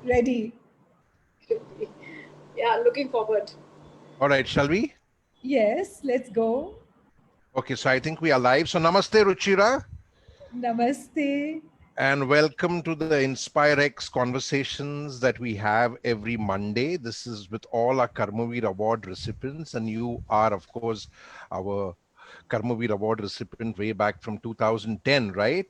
Ready. Yeah, looking forward. All right, shall we? Yes, let's go. Okay, so I think we are live. So namaste, Ruchira, Namaste. and welcome to the InspireX conversations that we have every Monday. This is with all our Karmavir Award recipients, and you are, of course, our Karmavir Award recipient way back from 2010, right?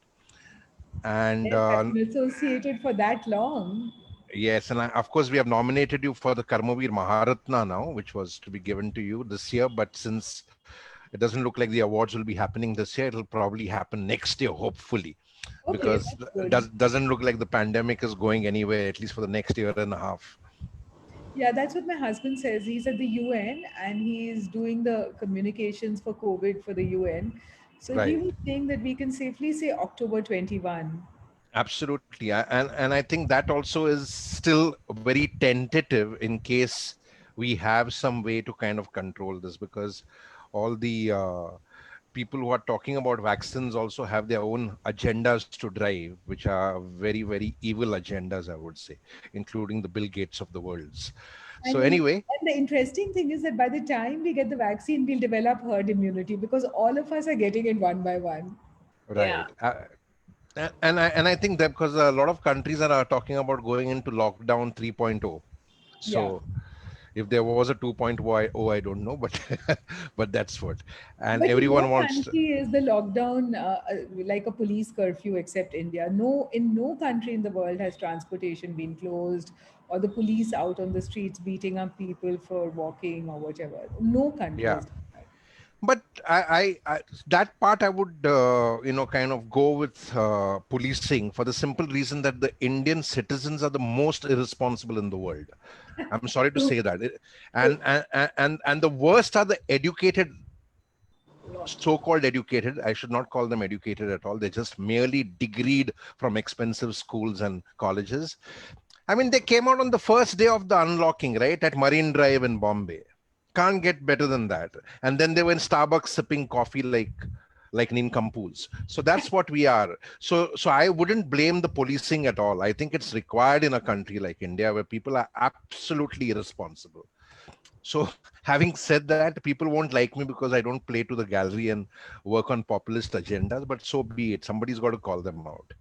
And Yes, I've been associated for that long. yes, and of course, we have nominated you for the Karmavir Maharatna now, which was to be given to you this year. But since it doesn't look like the awards will be happening this year, it'll probably happen next year, hopefully, Okay, because that's it good. doesn't look like the pandemic is going anywhere, at least for the next year and a half. Yeah, that's what my husband says. He's at the UN and he's doing the communications for COVID for the UN. So he Right. was saying that we can safely say October 21. Absolutely. And I think that also is still very tentative in case we have some way to kind of control this, because all the people who are talking about vaccines also have their own agendas to drive, which are very, very evil agendas, I would say, including the Bill Gates of the worlds. So anyway, And the interesting thing is that by the time we get the vaccine, we'll develop herd immunity because all of us are getting it one by one. Yeah. right. And I think that because a lot of countries are talking about going into lockdown 3.0. Yeah. So if there was a 2.0, I don't know, but but that's what. And But in everyone no wants. country is the lockdown like a police curfew except India. No, in no country in the world has transportation been closed or the police out on the streets beating up people for walking or whatever. No country Yeah. has done that. But I that part I would kind of go with policing, for the simple reason that the Indian citizens are the most irresponsible in the world. I'm sorry to True. say that. True. And the worst are the educated, so-called educated. I should not call them educated at all. They're just merely degreed from expensive schools and colleges. I mean, they came out on the first day of the unlocking, right, at Marine Drive in Bombay. Can't get better than that. And then they were in Starbucks sipping coffee like nincompoops. So that's what we are. So I wouldn't blame the policing at all. I think it's required in a country like India where people are absolutely irresponsible. So having said that, people won't like me because I don't play to the gallery and work on populist agendas, but so be it. Somebody's got to call them out,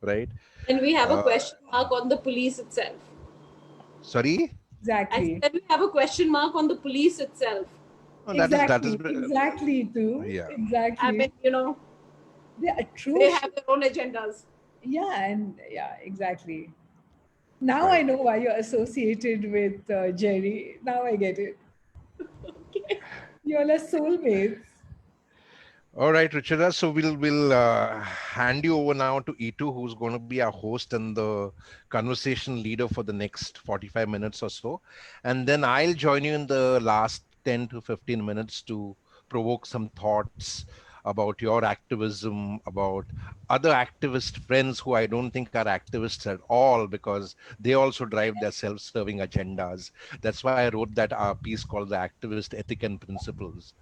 right? And we have a Uh, question mark on the police itself. Sorry. I Exactly. said we have a question mark on the police itself. No, that is Exactly, too. yeah. I mean, Exactly. They're they atrocious. have their own agendas. Yeah, and yeah, exactly. Now I Right. know why you're associated with Jerry. Now I get it. Okay. You're all soulmates. All right, Ruchira. So we'll hand you over now to Itu, who's going to be our host and the conversation leader for the next 45 minutes or so. And then I'll join you in the last 10 to 15 minutes to provoke some thoughts about your activism, about other activist friends who I don't think are activists at all, because they also drive their self-serving agendas. That's why I wrote that piece called The Activist Ethic and Principles,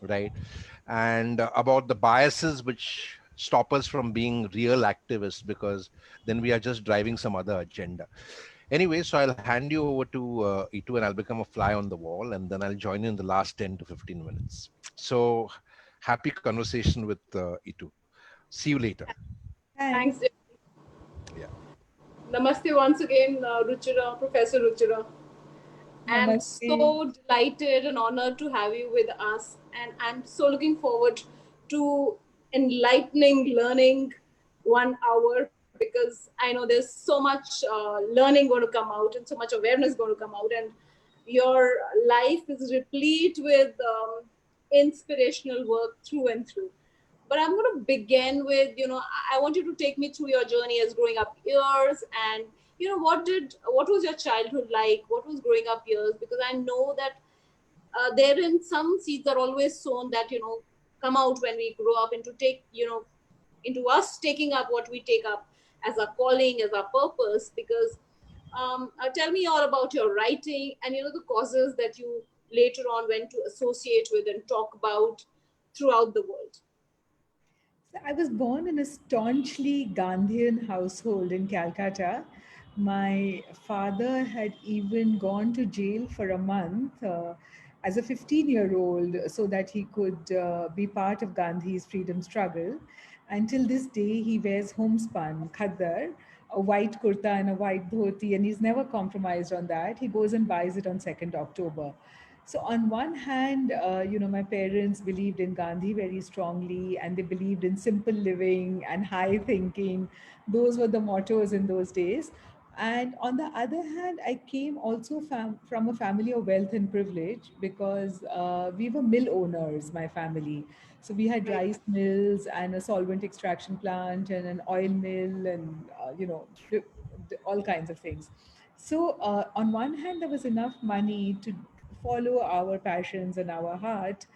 right? And about the biases which stop us from being real activists, because then we are just driving some other agenda. Anyway, so I'll hand you over to Itu, and I'll become a fly on the wall, and then I'll join you in the last 10 to 15 minutes. So happy conversation with Itu. See you later. Thanks. Thanks. Yeah. Namaste once again, Ruchira, Professor Ruchira. And Namaste. so delighted and honored to have you with us. And I'm so looking forward to enlightening learning 1 hour, because I know there's so much learning going to come out and so much awareness going to come out. And your life is replete with inspirational work through and through. But I'm going to begin with, I want you to take me through your journey as growing up years, and what was your childhood like? What was growing up years? Because I know that therein some seeds are always sown that come out when we grow up into into us taking up what we take up as our calling, as our purpose. Because tell me all about your writing and the causes that you later on went to associate with and talk about throughout the world. So I was born in a staunchly Gandhian household in Calcutta, My father had even gone to jail for a month as a 15-year-old so that he could be part of Gandhi's freedom struggle. Until this day, he wears homespun, khaddar, a white kurta and a white dhoti, and he's never compromised on that. He goes and buys it on 2nd October. So on one hand, my parents believed in Gandhi very strongly, and they believed in simple living and high thinking. Those were the mottos in those days. And on the other hand, I came also from a family of wealth and privilege because we were mill owners, my family. So we had Right. rice mills and a solvent extraction plant and an oil mill and, all kinds of things. So, on one hand, there was enough money to follow our passions and our heart.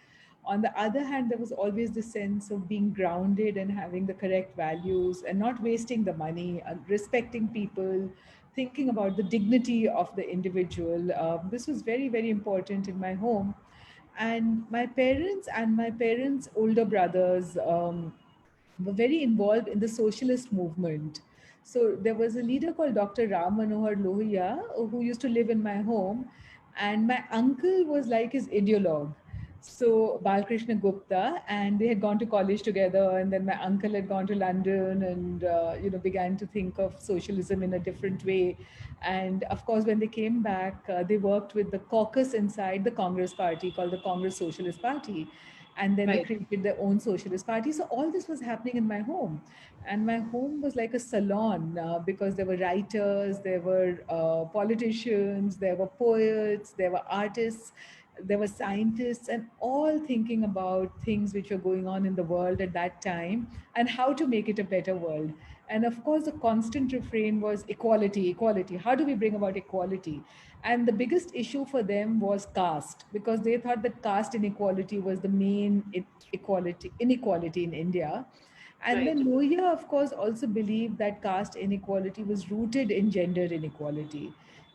On the other hand, there was always this sense of being grounded and having the correct values and not wasting the money, and respecting people, thinking about the dignity of the individual. This was very, very important in my home. And my parents' older brothers were very involved in the socialist movement. So there was a leader called Dr. Ram Manohar Lohia who used to live in my home, and my uncle was like his ideologue. So Balkrishna Gupta, and they had gone to college together, and then my uncle had gone to London and began to think of socialism in a different way. And of course, when they came back, they worked with the caucus inside the Congress Party called the Congress Socialist Party, and then they Right. created their own socialist party. So all this was happening in my home, and my home was like a salon because there were writers, there were politicians, there were poets, there were artists, there were scientists, and all thinking about things which were going on in the world at that time and how to make it a better world. And of course, the constant refrain was equality, equality. How do we bring about equality? And the biggest issue for them was caste, because they thought that caste inequality was the main inequality in India. And Right. then Lohia, of course, also believed that caste inequality was rooted in gender inequality.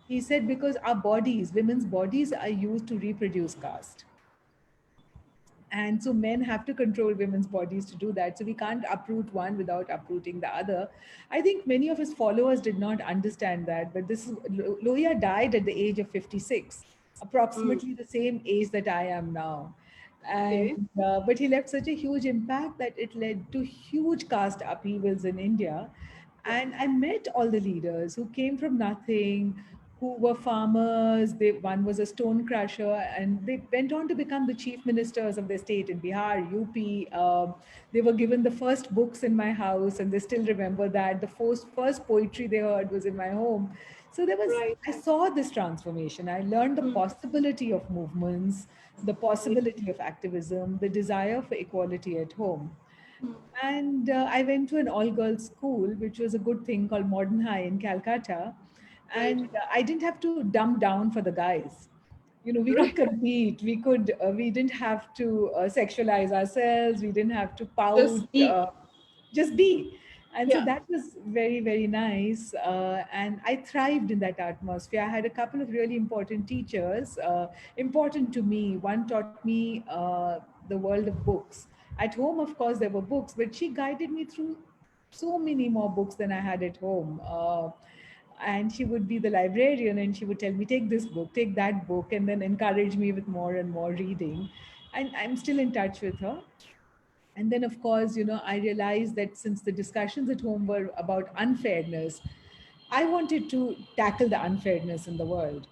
He said because our bodies, women's bodies, are used to reproduce caste. And so men have to control women's bodies to do that. So we can't uproot one without uprooting the other. I think many of his followers did not understand that. But Lohia died at the age of 56, Mm. approximately the same age that I am now. Okay. And but he left such a huge impact that it led to huge caste upheavals in India. Yeah. And I met all the leaders who came from nothing, who were farmers. One was a stone crusher, and they went on to become the chief ministers of their state in Bihar, UP. They were given the first books in my house, and they still remember that. The first poetry they heard was in my home. So Right. I saw this transformation. I learned the Mm. possibility of movements, the Right. possibility of activism, the desire for equality at home. Mm. And I went to an all girls school, which was a good thing called Modern High in Calcutta. Right. And I didn't have to dumb down for the guys. We could Right. compete. We didn't have to sexualize ourselves. We didn't have to pout. Just be. Just be. And so Yeah. that was very, very nice. And I thrived in that atmosphere. I had a couple of really important teachers, important to me. One taught me the world of books. At home, of course, there were books, but she guided me through so many more books than I had at home. And she would be the librarian, and she would tell me, take this book, take that book, and then encourage me with more and more reading. And I'm still in touch with her. And then, of course, I realized that since the discussions at home were about unfairness, I wanted to tackle the unfairness in the world.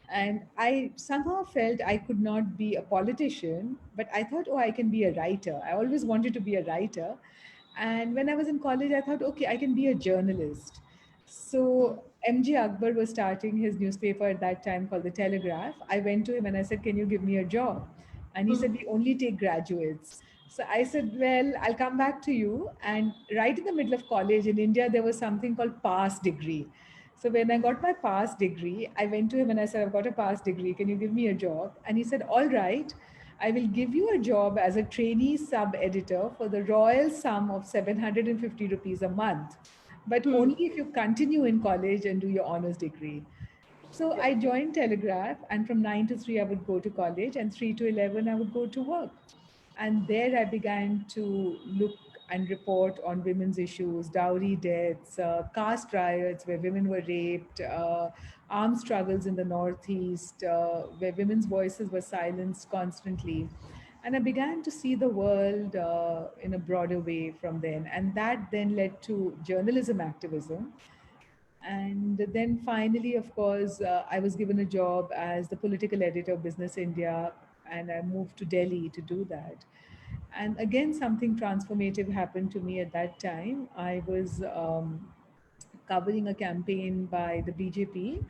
And I somehow felt I could not be a politician, but I thought, oh, I can be a writer. I always wanted to be a writer. And when I was in college, I thought, okay, I can be a journalist. Mm. So MJ Akbar was starting his newspaper at that time called The Telegraph. I went to him and I said, can you give me a job? And he said, Mm. we only take graduates. So I said, well, I'll come back to you. And right in the middle of college in India, there was something called pass degree. So when I got my pass degree, I went to him and I said, I've got a pass degree. Can you give me a job? And he said, all right, I will give you a job as a trainee sub editor for the royal sum of 750 rupees a month, but Mm. only if you continue in college and do your honors degree. So Yeah. I joined Telegraph, and from 9 to 3, I would go to college, and 3 to 11, I would go to work. And there I began to look and report on women's issues, dowry deaths, caste riots where women were raped, armed struggles in the Northeast, where women's voices were silenced constantly. And I began to see the world in a broader way from then. And that then led to journalism activism. And then finally, of course, I was given a job as the political editor of Business India, and I moved to Delhi to do that. And again, something transformative happened to me at that time. I was covering a campaign by the BJP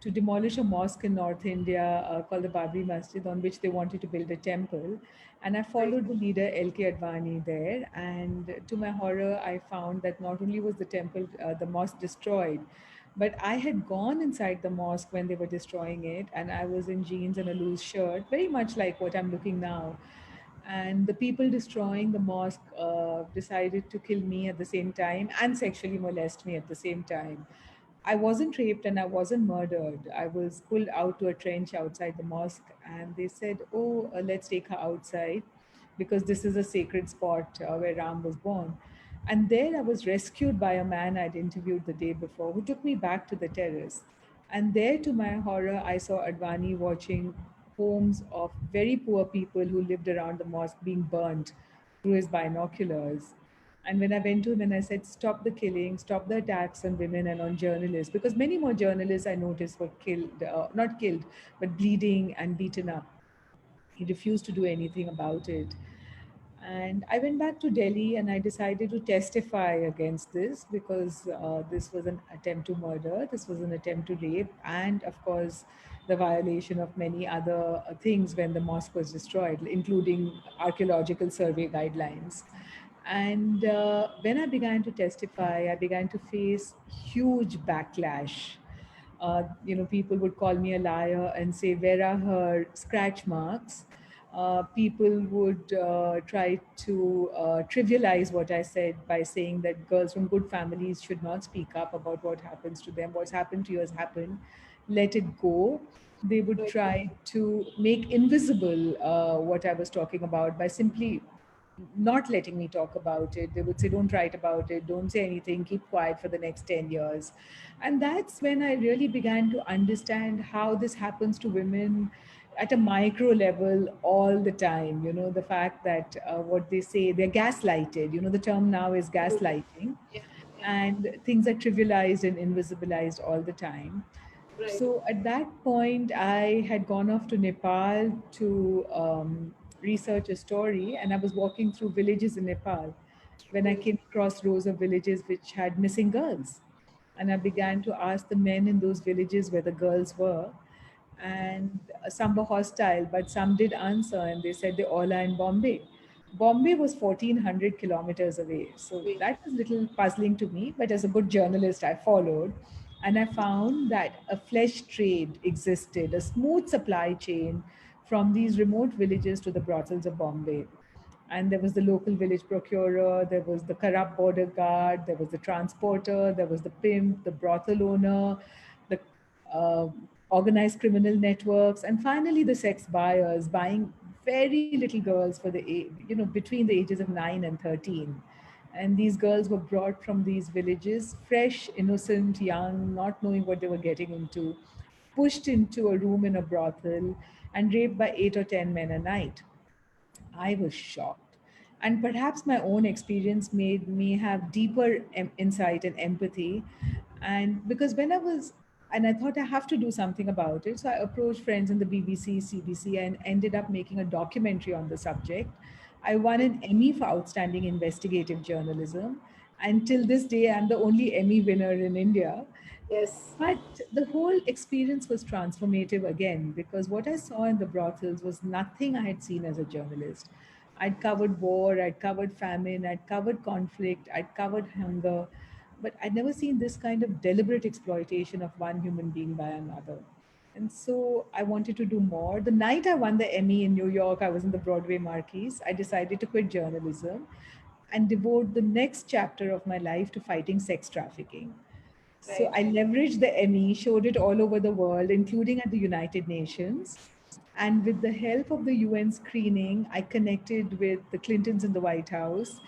to demolish a mosque in North India called the Babri Masjid, on which they wanted to build a temple. And I Right. followed the leader L.K. Advani there. And to my horror, I found that not only was the temple, the mosque destroyed, but I had gone inside the mosque when they were destroying it, and I was in jeans and a loose shirt, very much like what I'm looking now. And the people destroying the mosque decided to kill me at the same time and sexually molest me at the same time. I wasn't raped and I wasn't murdered. I was pulled out to a trench outside the mosque, and they said, "Oh, let's take her outside because this is a sacred spot where Ram was born." And there I was rescued by a man I'd interviewed the day before who took me back to the terrace. And there, to my horror, I saw Advani watching homes of very poor people who lived around the mosque being burnt through his binoculars. And when I went to him and I said, "Stop the killing, stop the attacks on women and on journalists," because many more journalists I noticed were killed, not killed, but bleeding and beaten up. He refused to do anything about it. And I went back to Delhi and I decided to testify against this because this was an attempt to murder, this was an attempt to rape, and of course, the violation of many other things when the mosque was destroyed, including archaeological survey guidelines. And when I began to testify, I began to face huge backlash. People would call me a liar and say, "Where are her scratch marks?" People would try to trivialize what I said by saying that girls from good families should not speak up about what happens to them. What's happened to you has happened. Let it go. They would Right. try to make invisible what I was talking about by simply not letting me talk about it. They would say, "Don't write about it, don't say anything, keep quiet for the next 10 years." And that's when I really began to understand how this happens to women at a micro level all the time. The fact that what they say, they're gaslighted. The term now is Absolutely. gaslighting, Yeah. Yeah. and things are trivialized and invisibilized all the time. Right. So at that point, I had gone off to Nepal to research a story, and I was walking through villages in Nepal when I Right. came across rows of villages which had missing girls. And I began to ask the men in those villages where the girls were. And some were hostile, but some did answer, and they said they all are in Bombay. Bombay was 1,400 kilometers away. So Wait. that was a little puzzling to me, but as a good journalist, I followed. And I found that a flesh trade existed, a smooth supply chain from these remote villages to the brothels of Bombay. And there was the local village procurer, there was the corrupt border guard, there was the transporter, there was the pimp, the brothel owner, the uh, organized criminal networks, and finally the sex buyers buying very little girls for between the ages of 9 and 13. And these girls were brought from these villages, fresh, innocent, young, not knowing what they were getting into, pushed into a room in a brothel, and raped by 8 or 10 men a night. I was shocked. And perhaps my own experience made me have deeper insight and empathy. And because and I thought I have to do something about it. So I approached friends in the BBC, CBC, and ended up making a documentary on the subject. I won Right. an Emmy for Outstanding Investigative Journalism. And till this day, I'm the only Emmy winner in India. Yes. But the whole experience was transformative again because what I saw in the brothels was nothing I had seen as a journalist. I'd covered war, I'd covered famine, I'd covered conflict, I'd covered hunger, but I'd never seen this kind of deliberate exploitation of one human being by another. And so I wanted to do more. The night I won the Emmy in New York, I was in the Broadway Marquise. I decided to quit journalism and devote the next chapter of my life to fighting sex trafficking. So Right. I leveraged the Emmy, showed it all over the world, including at the United Nations. And with the help of the UN screening, I connected with the Clintons in the White House.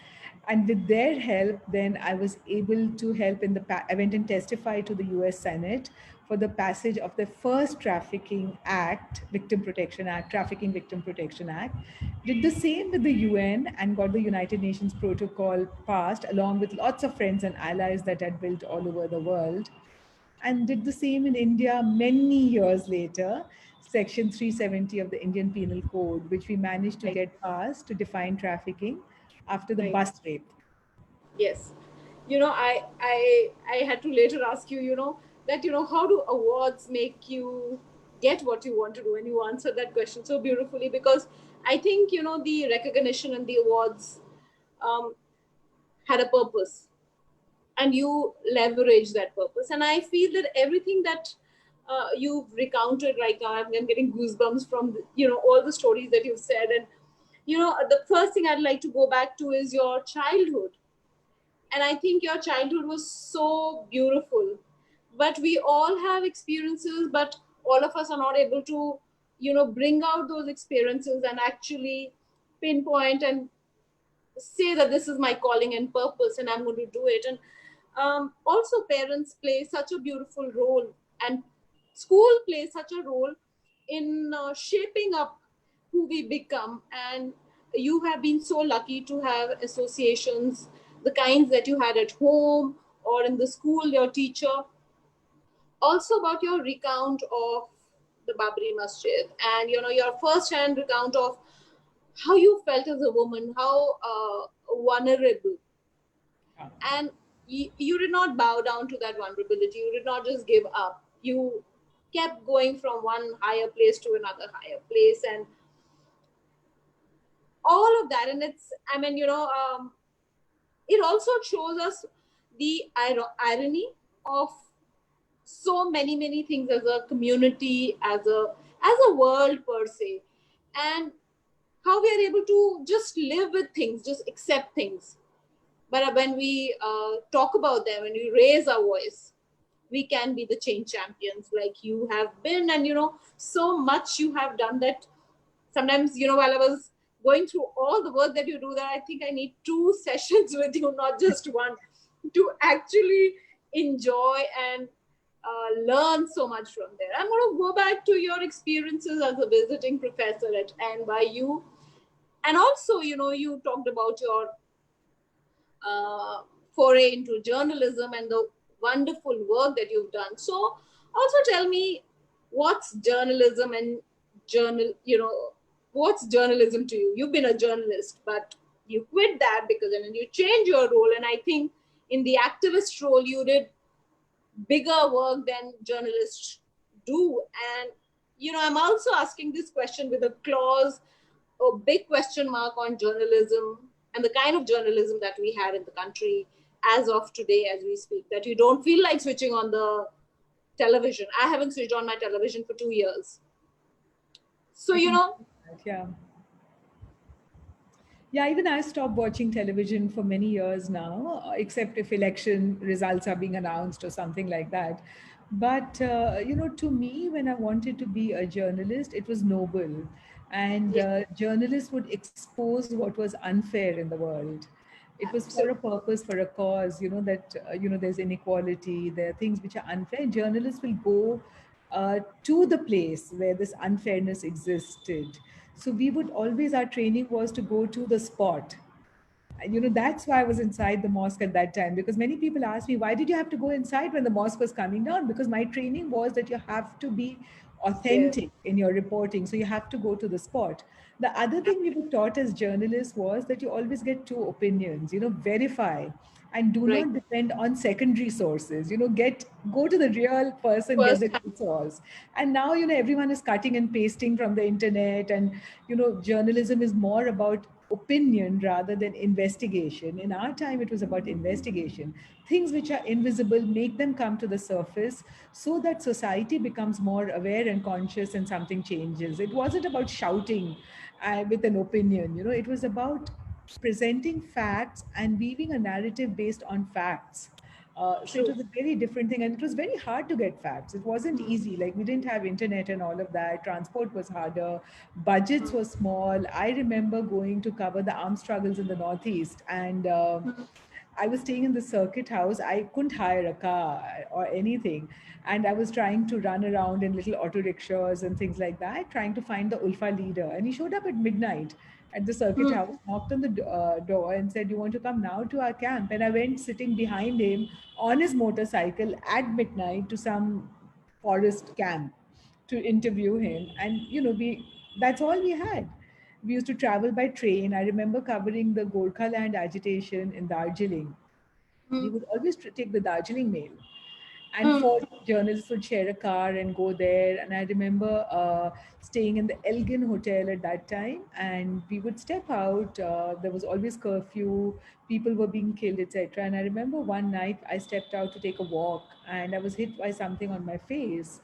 And with their help, then I was able to help in I went and testified to the US Senate for the passage of the first trafficking act, Victim Protection Act, Trafficking Victim Protection Act. Did the same with the UN and got the United Nations protocol passed along with lots of friends and allies that had built all over the world, and did the same in India many years later. Section 370 of the Indian Penal Code, which we managed to Right. get passed to define trafficking after the Right. bus rape. Yes. I had to later ask you, that how do awards make you get what you want to do, and you answered that question so beautifully, because I think the recognition and the awards um, had a purpose, and you leverage that purpose. And I feel that everything that you've recounted right now, I'm getting goosebumps from all the stories that you've said. And the first thing I'd like to go back to is your childhood. And I think your childhood was so beautiful, but we all have experiences, but all of us are not able to bring out those experiences and actually pinpoint and say that this is my calling and purpose and I'm going to do it. And also, parents play such a beautiful role, and school plays such a role in shaping up who we become. And you have been so lucky to have associations, the kinds that you had at home or in the school, your teacher. Also, about your recount of the Babri Masjid, and your first hand recount of how you felt as a woman, how vulnerable. Yeah. And you did not bow down to that vulnerability. You did not just give up. You kept going from one higher place to another higher place, and all of that. And it's, I mean, it also shows us the irony of so many things as a community, as a world per se, and how we are able to just live with things, just accept things. But when we talk about them and we raise our voice, we can be the change champions like you have been. And so much you have done that sometimes, while I was going through all the work that you do, that I think I need two sessions with you, not just one, to actually enjoy and learn so much from there. I'm going to go back to your experiences as a visiting professor at NYU. And also, you talked about your uh, foray into journalism and the wonderful work that you've done. So, also tell me, what's journalism and what's journalism to you? You've been a journalist, but you quit that because then you change your role. And I think in the activist role, you did bigger work than journalists do. And I'm also asking this question with a clause, a big question mark on journalism and the kind of journalism that we have in the country as of today, as we speak, that you don't feel like switching on the television. I haven't switched on my television for 2 years. So, I can see that, yeah. Yeah, even I stopped watching television for many years now, except if election results are being announced or something like that. But, to me, when I wanted to be a journalist, it was noble. And yeah, journalists would expose what was unfair in the world. It was for a absolutely. purpose, for a cause, that, there's inequality, there are things which are unfair. Journalists will go to the place where this unfairness existed. So we would always, our training was to go to the spot. And that's why I was inside the mosque at that time, because many people ask me, why did you have to go inside when the mosque was coming down? Because my training was that you have to be Yeah, authentic in your reporting, so you have to go to the spot. The other thing we were taught as journalists was that you always get two opinions, verify, and do right. not depend on secondary sources. Get go to the real person, get First the real source. And now everyone is cutting and pasting from the internet, and journalism is more about opinion rather than investigation. In our time, it was about investigation. Things which are invisible, make them come to the surface so that society becomes more aware and conscious and something changes. It wasn't about shouting with an opinion, it was about presenting facts and weaving a narrative based on facts. So it True. was a very different thing, and it was very hard to get facts. It wasn't Hmm. easy. Like, we didn't have internet and all of that. Transport was harder. Budgets were small. I remember going to cover the armed struggles in the Northeast, and I was staying in the circuit house. I couldn't hire a car or anything. And I was trying to run around in little auto rickshaws and things like that, trying to find the Ulfa leader. And he showed up at midnight at the circuit Hmm. house, knocked on the door, and said, "You want to come now to our camp?" And I went sitting behind him on his motorcycle at midnight to some forest camp to interview him. And, that's all we had. We used to travel by train. I remember covering the Gorkha land agitation in Darjeeling. We Hmm. would always take the Darjeeling mail, and Hmm. four journalists would share a car and go there. And I remember staying in the Elgin Hotel at that time, and we would step out. There was always curfew, people were being killed, etc. And I remember one night I stepped out to take a walk, and I was hit by something on my face,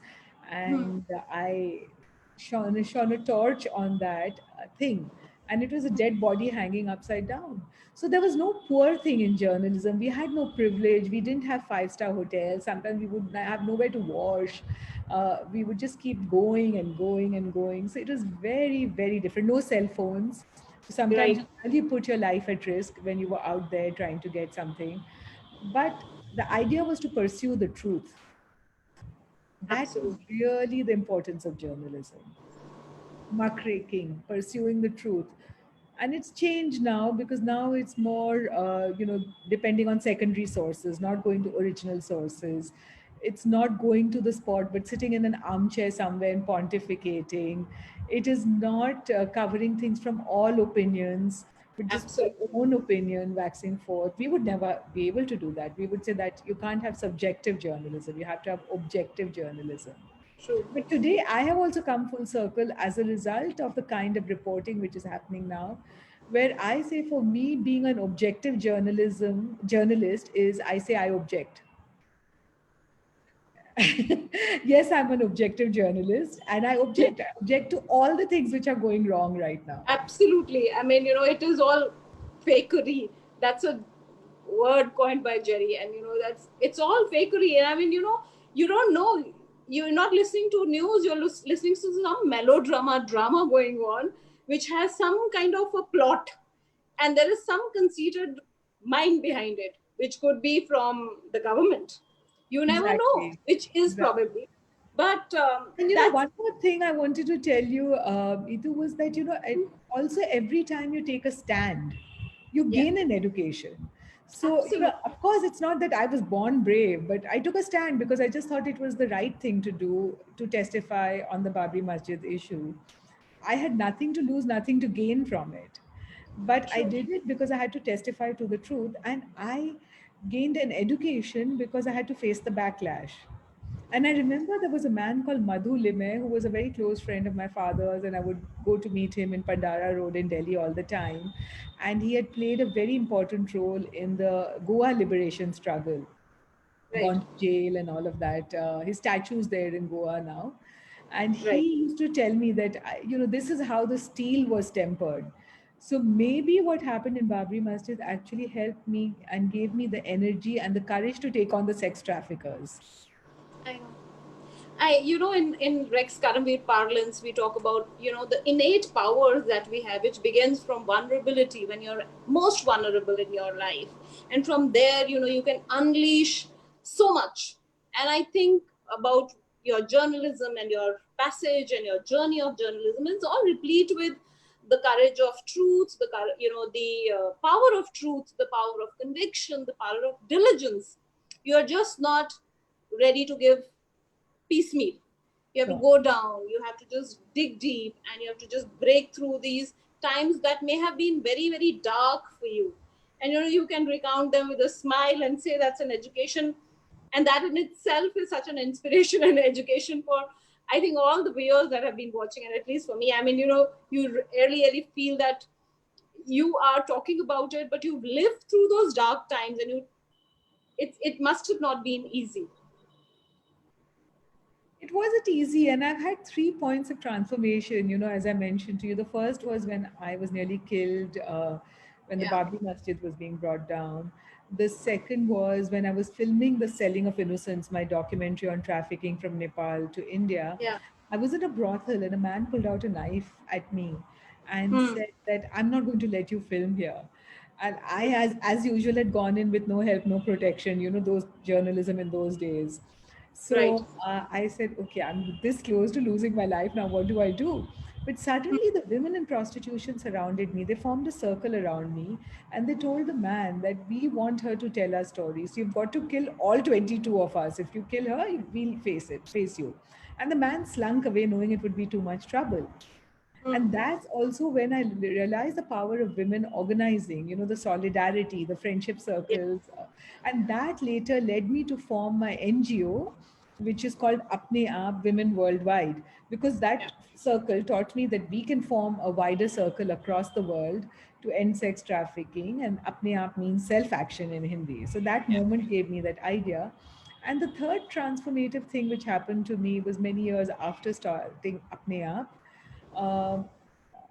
Hmm. and I shone a torch on that thing, and it was a dead body hanging upside down. So there was no poor thing in journalism. We had no privilege. We didn't have five-star hotels. Sometimes we would have nowhere to wash. We would just keep going and going and going. So it was very, very different. No cell phones. So sometimes Right. you really put your life at risk when you were out there trying to get something. But the idea was to pursue the truth. That was Absolutely. really the importance of journalism. Muckraking, pursuing the truth. And it's changed now, because now it's more, depending on secondary sources, not going to original sources. It's not going to the spot, but sitting in an armchair somewhere and pontificating. It is not covering things from all opinions, but just your Absolutely. own opinion waxing forth. We would never be able to do that. We would say that you can't have subjective journalism, you have to have objective journalism. True. But today, I have also come full circle as a result of the kind of reporting which is happening now, where I say, for me, being an objective journalist is, I say I object. Yes, I'm an objective journalist, and I object. I object to all the things which are going wrong right now. Absolutely. I mean, it is all fakery. That's a word coined by Jerry, and it's all fakery. And I mean, you don't know. You're not listening to news. You're listening to some melodrama drama going on, which has some kind of a plot, and there is some conceited mind behind it, which could be from the government. You never know, Exactly. which is Exactly. probably. But And that's one more thing I wanted to tell you, Itu, was that, also every time you take a stand, you yeah, gain an education. So, absolutely of course, it's not that I was born brave, but I took a stand because I just thought it was the right thing to do, to testify on the Babri Masjid issue. I had nothing to lose, nothing to gain from it. But I true. did it because I had to testify to the truth, and I gained an education because I had to face the backlash. And I remember there was a man called Madhu Lime who was a very close friend of my father's, and I would go to meet him in Pandara Road in Delhi all the time. And he had played a very important role in the Goa liberation struggle, Right, gone to jail and all of that. His statue's there in Goa now. And he right. used to tell me that, this is how the steel was tempered. So maybe what happened in Babri Masjid actually helped me and gave me the energy and the courage to take on the sex traffickers. I know. In Rex Karamveer parlance, we talk about, the innate powers that we have, which begins from vulnerability when you're most vulnerable in your life. And from there, you can unleash so much. And I think about your journalism and your passage and your journey of journalism, it's all replete with the courage of truth, the power of truth, the power of conviction, the power of diligence. You're just not ready to give piecemeal. You have to Sure. go down, you have to just dig deep, and you have to just break through these times that may have been very, very dark for you. And you can recount them with a smile and say that's an education. And that in itself is such an inspiration and education for, I think, all the viewers that have been watching. And at least for me, I mean, you really feel that you are talking about it, but you've lived through those dark times, and it must have not been easy. It wasn't easy, and I've had 3 points of transformation. As I mentioned to you, the first was when I was nearly killed when the Yeah. Babri Masjid was being brought down. The second was when I was filming The Selling of Innocence, my documentary on trafficking from Nepal to India. Yeah. I was in a brothel and a man pulled out a knife at me and Hmm. said that I'm not going to let you film here. And I, Hmm. as usual, had gone in with no help, no protection, those journalism in those days. Right. So I said, okay, I'm this close to losing my life now. What do I do? But suddenly, the women in prostitution surrounded me. They formed a circle around me and they told the man that we want her to tell our stories. You've got to kill all 22 of us. If you kill her, we'll face you. And the man slunk away, knowing it would be too much trouble. Hmm. And that's also when I realized the power of women organizing, the solidarity, the friendship Yeah. circles. And that later led me to form my NGO, which is called Apne Aap Women Worldwide, because Yeah. that circle taught me that we can form a wider circle across the world to end sex trafficking. And Apne Aap means self action in Hindi. So that Yeah. moment gave me that idea. And the third transformative thing which happened to me was many years after starting Apne Aap. um,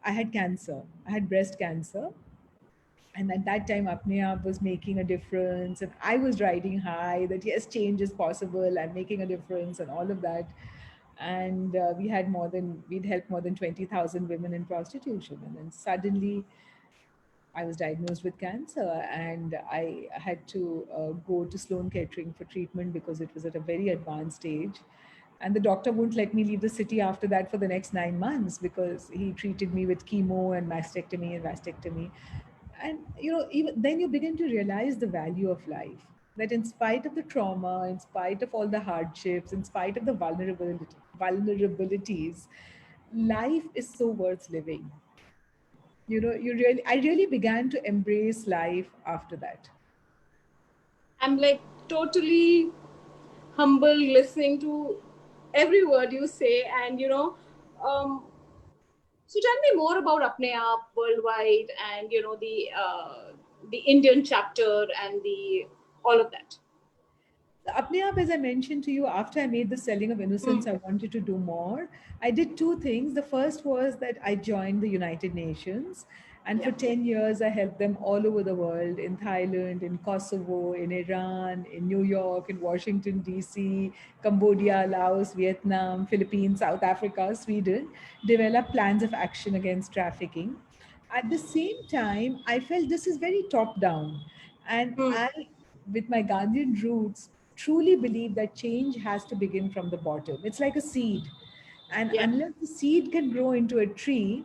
I had cancer. I had breast cancer. And at that time, Apne was making a difference. And I was riding high that, yes, change is possible. I'm making a difference and all of that. And we'd helped more than 20,000 women in prostitution. And then suddenly I was diagnosed with cancer and I had to go to Sloan Kettering for treatment because it was at a very advanced stage. And the doctor wouldn't let me leave the city after that for the next 9 months because he treated me with chemo and mastectomy and vasectomy. And even then you begin to realize the value of life. That in spite of the trauma, in spite of all the hardships, in spite of the vulnerabilities, life is so worth living. I really began to embrace life after that. I'm like totally humble listening to every word you say, and um, so tell me more about Apne Aap Worldwide, and the Indian chapter and the all of that. Apne Aap, as I mentioned to you, after I made The Selling of Hmm. Innocence, I wanted to do more. I did two things. The first was that I joined the United Nations, and for Yeah. 10 years, I helped them all over the world, in Thailand, in Kosovo, in Iran, in New York, in Washington, D.C., Cambodia, Laos, Vietnam, Philippines, South Africa, Sweden, develop plans of action against trafficking. At the same time, I felt this is very top down. And Hmm. I, with my Gandhian roots, truly believe that change has to begin from the bottom. It's like a seed. And Yeah. unless the seed can grow into a tree,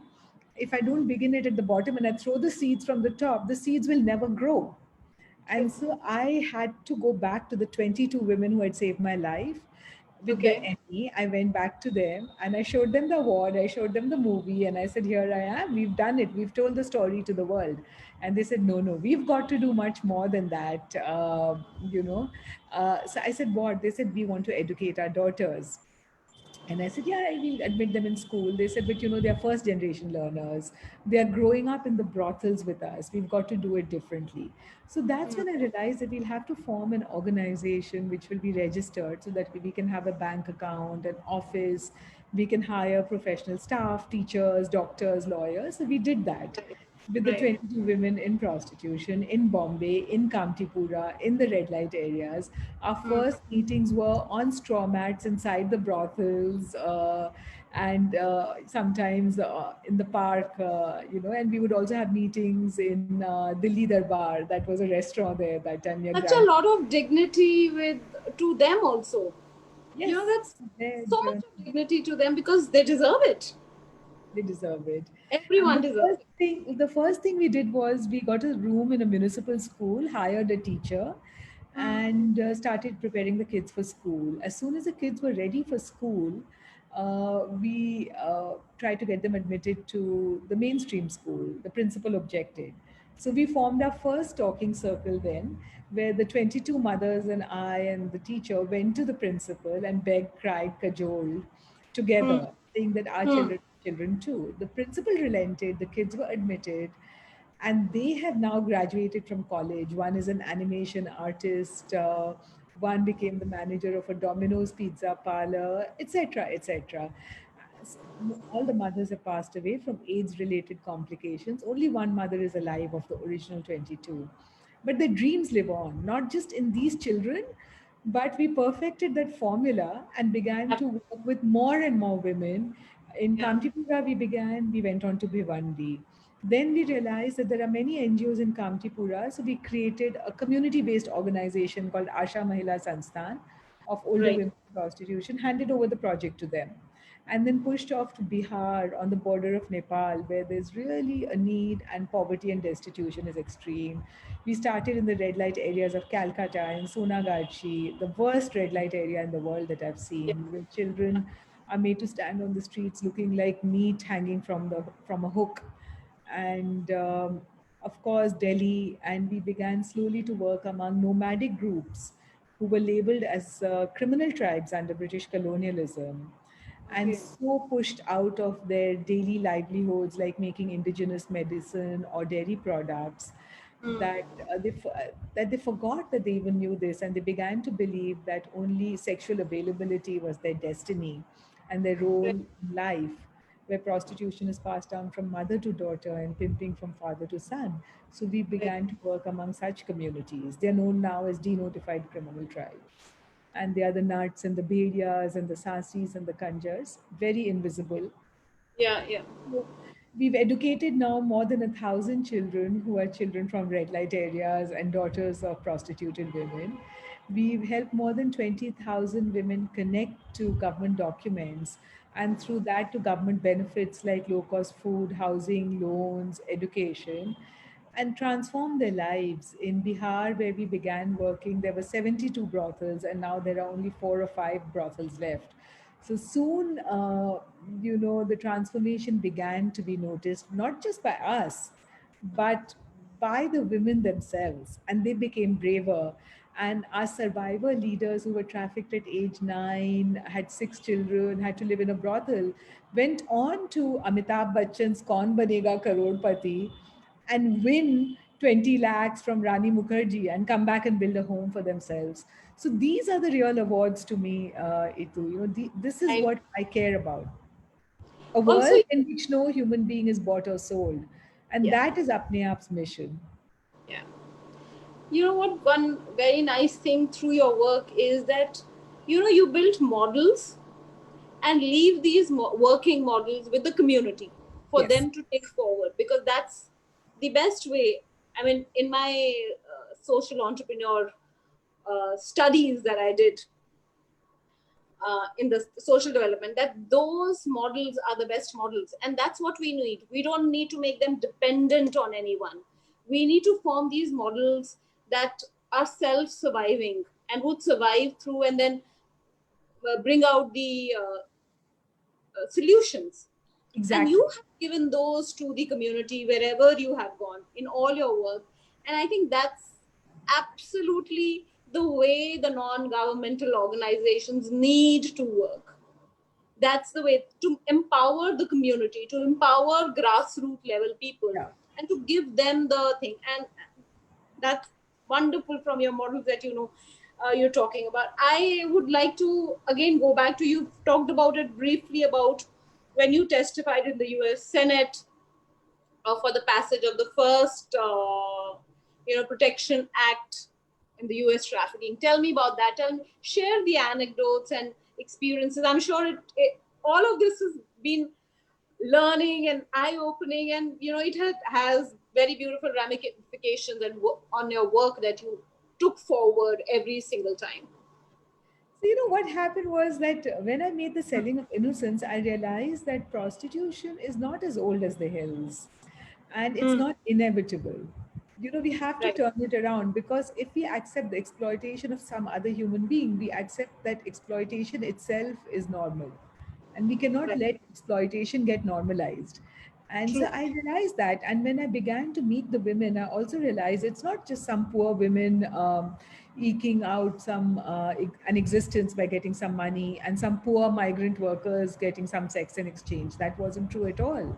if I don't begin it at the bottom and I throw the seeds from the top, the seeds will never grow. True. And so I had to go back to the 22 women who had saved my life with the Okay. Emmy. I went back to them and I showed them the award, I showed them the movie, and I said, here I am, we've done it, we've told the story to the world. And they said, no, no, we've got to do much more than that. So I said, what? They said, we want to educate our daughters. And I said, yeah, I will admit them in school. They said, but they're first generation learners. They're growing up in the brothels with us. We've got to do it differently. So that's Hmm. when I realized that we'll have to form an organization which will be registered so that we can have a bank account, an office, we can hire professional staff, teachers, doctors, lawyers. So we did that Right. with the Right. 22 women in prostitution in Bombay, in Kamtipura, in the red light areas. Our Hmm. first meetings were on straw mats inside the brothels, and sometimes in the park, and we would also have meetings in Dilli Darbar. That was a restaurant there that time near Such Grand. a lot of dignity with to them also. Yes, That's their so much journey. of dignity to them because they deserve it. They deserve it. And Everyone deserves it. the first thing we did was we got a room in a municipal school, hired a teacher, Hmm. and started preparing the kids for school. As soon as the kids were ready for school, we tried to get them admitted to the mainstream school. The principal objected. So we formed our first talking circle then, where the 22 mothers and I and the teacher went to the principal and begged, cried, cajoled Hmm. together, saying that our Hmm. children too. The principal relented, the kids were admitted, and they have now graduated from college. One is an animation artist, one became the manager of a Domino's pizza parlor, etc., etc. all the mothers have passed away from AIDS related complications. Only one mother is alive of the original 22. But the dreams live on, not just in these children, but we perfected that formula and began Yeah. to work with more and more women. In Yeah. Kamtipura, we went on to Bhiwandi. Then we realized that there are many NGOs in Kamtipura, so we created a community based organization called Asha Mahila Sansthan of older Right. women in prostitution, handed over the project to them, and then pushed off to Bihar on the border of Nepal, where there's really a need and poverty and destitution is extreme. We started in the red light areas of Calcutta and Sonagachi, the worst red light area in the world that I've Yeah. seen, where children are made to stand on the streets looking like meat hanging from a hook. And of course, Delhi, and we began slowly to work among nomadic groups who were labeled as criminal tribes under British colonialism and Okay. so pushed out of their daily livelihoods, like making indigenous medicine or dairy products, Hmm. that that they forgot that they even knew this, and they began to believe that only sexual availability was their destiny and their role Right. in life, where prostitution is passed down from mother to daughter and pimping from father to son. So we Right. began to work among such communities. They're known now as denotified criminal tribes. And they are the Nuts and the Bedias and the Sasis and the Kanjars, very invisible. Yeah. Yeah. So we've educated now more than 1,000 children who are children from red light areas and daughters of prostituted women. We've helped more than 20,000 women connect to government documents and through that to government benefits like low cost food, housing, loans, education, and transform their lives. In Bihar, where we began working, there were 72 brothels, and now there are only 4 or 5 brothels left. So soon, the transformation began to be noticed, not just by us, but by the women themselves. And they became braver. And our survivor leaders who were trafficked at age 9, had 6 children, had to live in a brothel, went on to Amitabh Bachchan's Kaun Banega Karodpati and win 20 lakhs from Rani Mukherjee and come back and build a home for themselves. So these are the real awards to me, Itu. This is I what I care about. A also. world in which no human being is bought or sold. And Yeah. that is Apne Aap's mission. Yeah. You know what? One very nice thing through your work is that you built models and leave these working models with the community for Yes, them to take forward, because that's the best way. I mean, in my social entrepreneur studies that I did in the social development, that those models are the best models, and that's what we need. We don't need to make them dependent on anyone. We need to form these models that are self-surviving and would survive through, and then bring out the solutions. And you exactly. have given those to the community wherever you have gone in all your work. And I think that's absolutely the way the non-governmental organizations need to work. That's the way to empower the community, to empower grassroots level people, Yeah. and to give them the thing. And that's wonderful from your models that you're talking about. I would like to again go back to, you talked about it briefly about when you testified in the US Senate for the passage of the first Protection Act in the US trafficking. Tell me about that. Share the anecdotes and experiences. I'm sure all of this has been learning and eye opening, and it has very beautiful ramifications and on your work that you took forward every single time. So, what happened was that when I made the selling of innocence, I realized that prostitution is not as old as the hills and it's Hmm. not inevitable. We have to Right. turn it around because if we accept the exploitation of some other human being, we accept that exploitation itself is normal. And we cannot Right. let exploitation get normalized. And so True. I realized that. And when I began to meet the women, I also realized it's not just some poor women eking out an existence by getting some money and some poor migrant workers getting some sex in exchange. That wasn't true at all.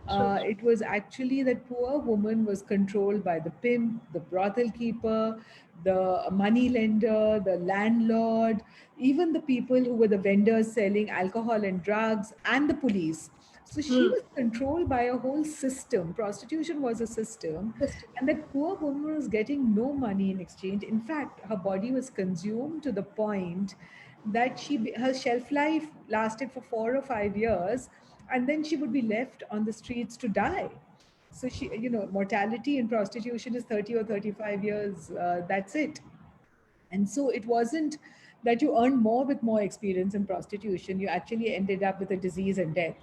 True. It was actually that poor woman was controlled by the pimp, the brothel keeper, the money lender, the landlord, even the people who were the vendors selling alcohol and drugs, and the police. So she Hmm. was controlled by a whole system. Prostitution was a system, System. and that poor woman was getting no money in exchange. In fact, her body was consumed to the point that her shelf life lasted for 4 or 5 years, and then she would be left on the streets to die. So she, mortality in prostitution is 30 or 35 years. That's it. And so it wasn't that you earned more with more experience in prostitution. You actually ended up with a disease and death.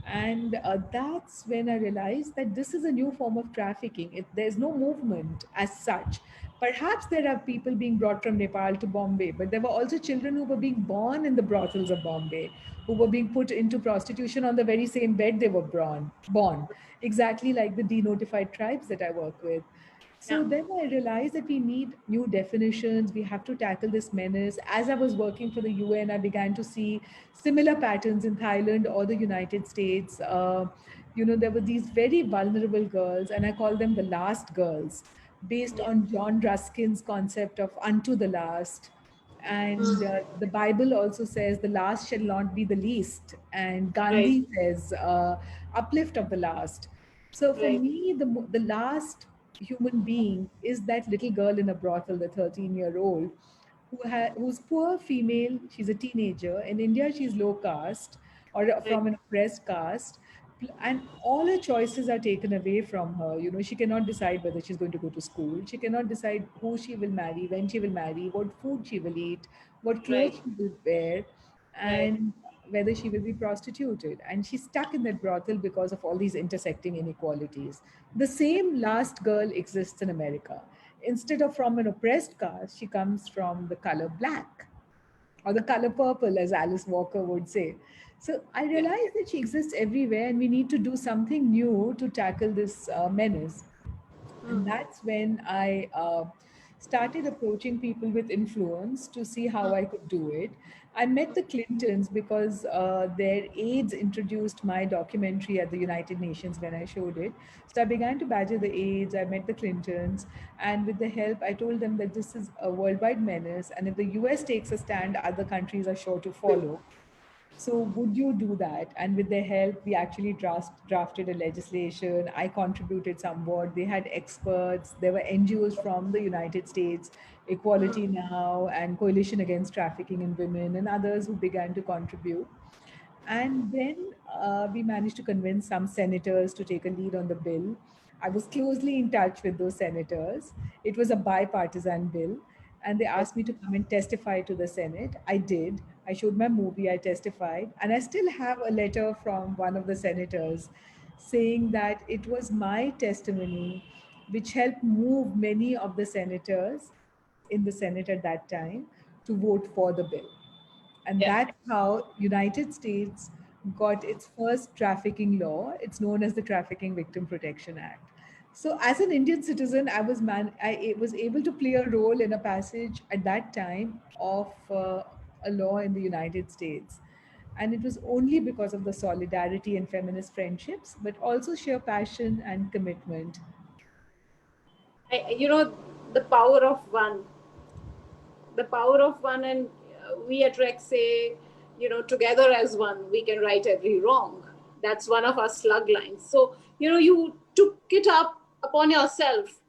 And that's when I realized that this is a new form of trafficking. There's no movement as such. Perhaps there are people being brought from Nepal to Bombay, but there were also children who were being born in the brothels of Bombay, who were being put into prostitution on the very same bed they were born, exactly like the denotified tribes that I work with. Yeah. So then I realized that we need new definitions. We have to tackle this menace. As I was working for the UN, I began to see similar patterns in Thailand or the United States. There were these very vulnerable girls, and I call them the last girls, based Yeah. on John Ruskin's concept of unto the last. And Hmm. the Bible also says the last shall not be the least. And Right. Gandhi says uplift of the last. So for Right. me, the last human being is that little girl in a brothel, the 13-year-old, who's poor female. She's a teenager. In India, she's low caste or Right. from an oppressed caste. And all her choices are taken away from her. She cannot decide whether she's going to go to school. She cannot decide who she will marry, when she will marry, what food she will eat, what clothes Right. she will wear, Right. and whether she will be prostituted. And she's stuck in that brothel because of all these intersecting inequalities. The same last girl exists in America. Instead of from an oppressed caste, she comes from the color black or the color purple, as Alice Walker would say. So I Yeah. realized that she exists everywhere, and we need to do something new to tackle this menace. And Hmm. that's when I started approaching people with influence to see how I could do it. I met the Clintons because their aides introduced my documentary at the United Nations when I showed it. So I began to badger the aides. I met the Clintons, and with the help, I told them that this is a worldwide menace, and if the US takes a stand, other countries are sure to follow. So would you do that? And with their help, we actually drafted a legislation. I contributed somewhat. They had experts. There were NGOs from the United States, Equality Now, and Coalition Against Trafficking in Women, and others who began to contribute. And then we managed to convince some senators to take a lead on the bill. I was closely in touch with those senators. It was a bipartisan bill, and they asked me to come and testify to the Senate. I did. I showed my movie, I testified, and I still have a letter from one of the senators saying that it was my testimony which helped move many of the senators in the Senate at that time to vote for the bill. And Yeah. that's how United States got its first trafficking law. It's known as the Trafficking Victim Protection Act. So as an Indian citizen, I was able to play a role in a passage at that time of a law in the United States. And it was only because of the solidarity and feminist friendships, but also sheer passion and commitment. The power of one, and we at Rex say, together as one, we can right every wrong. That's one of our slug lines. So, you took it up upon yourself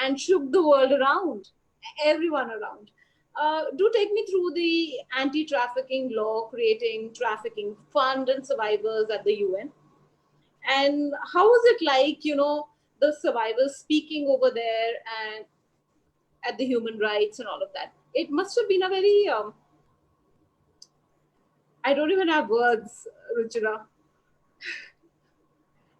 and shook the world around, everyone around. Do take me through the anti trafficking law, creating trafficking fund and survivors at the UN. And how was it like, the survivors speaking over there and at the human rights and all of that? It must have been a very, I don't even have words, Ruchira.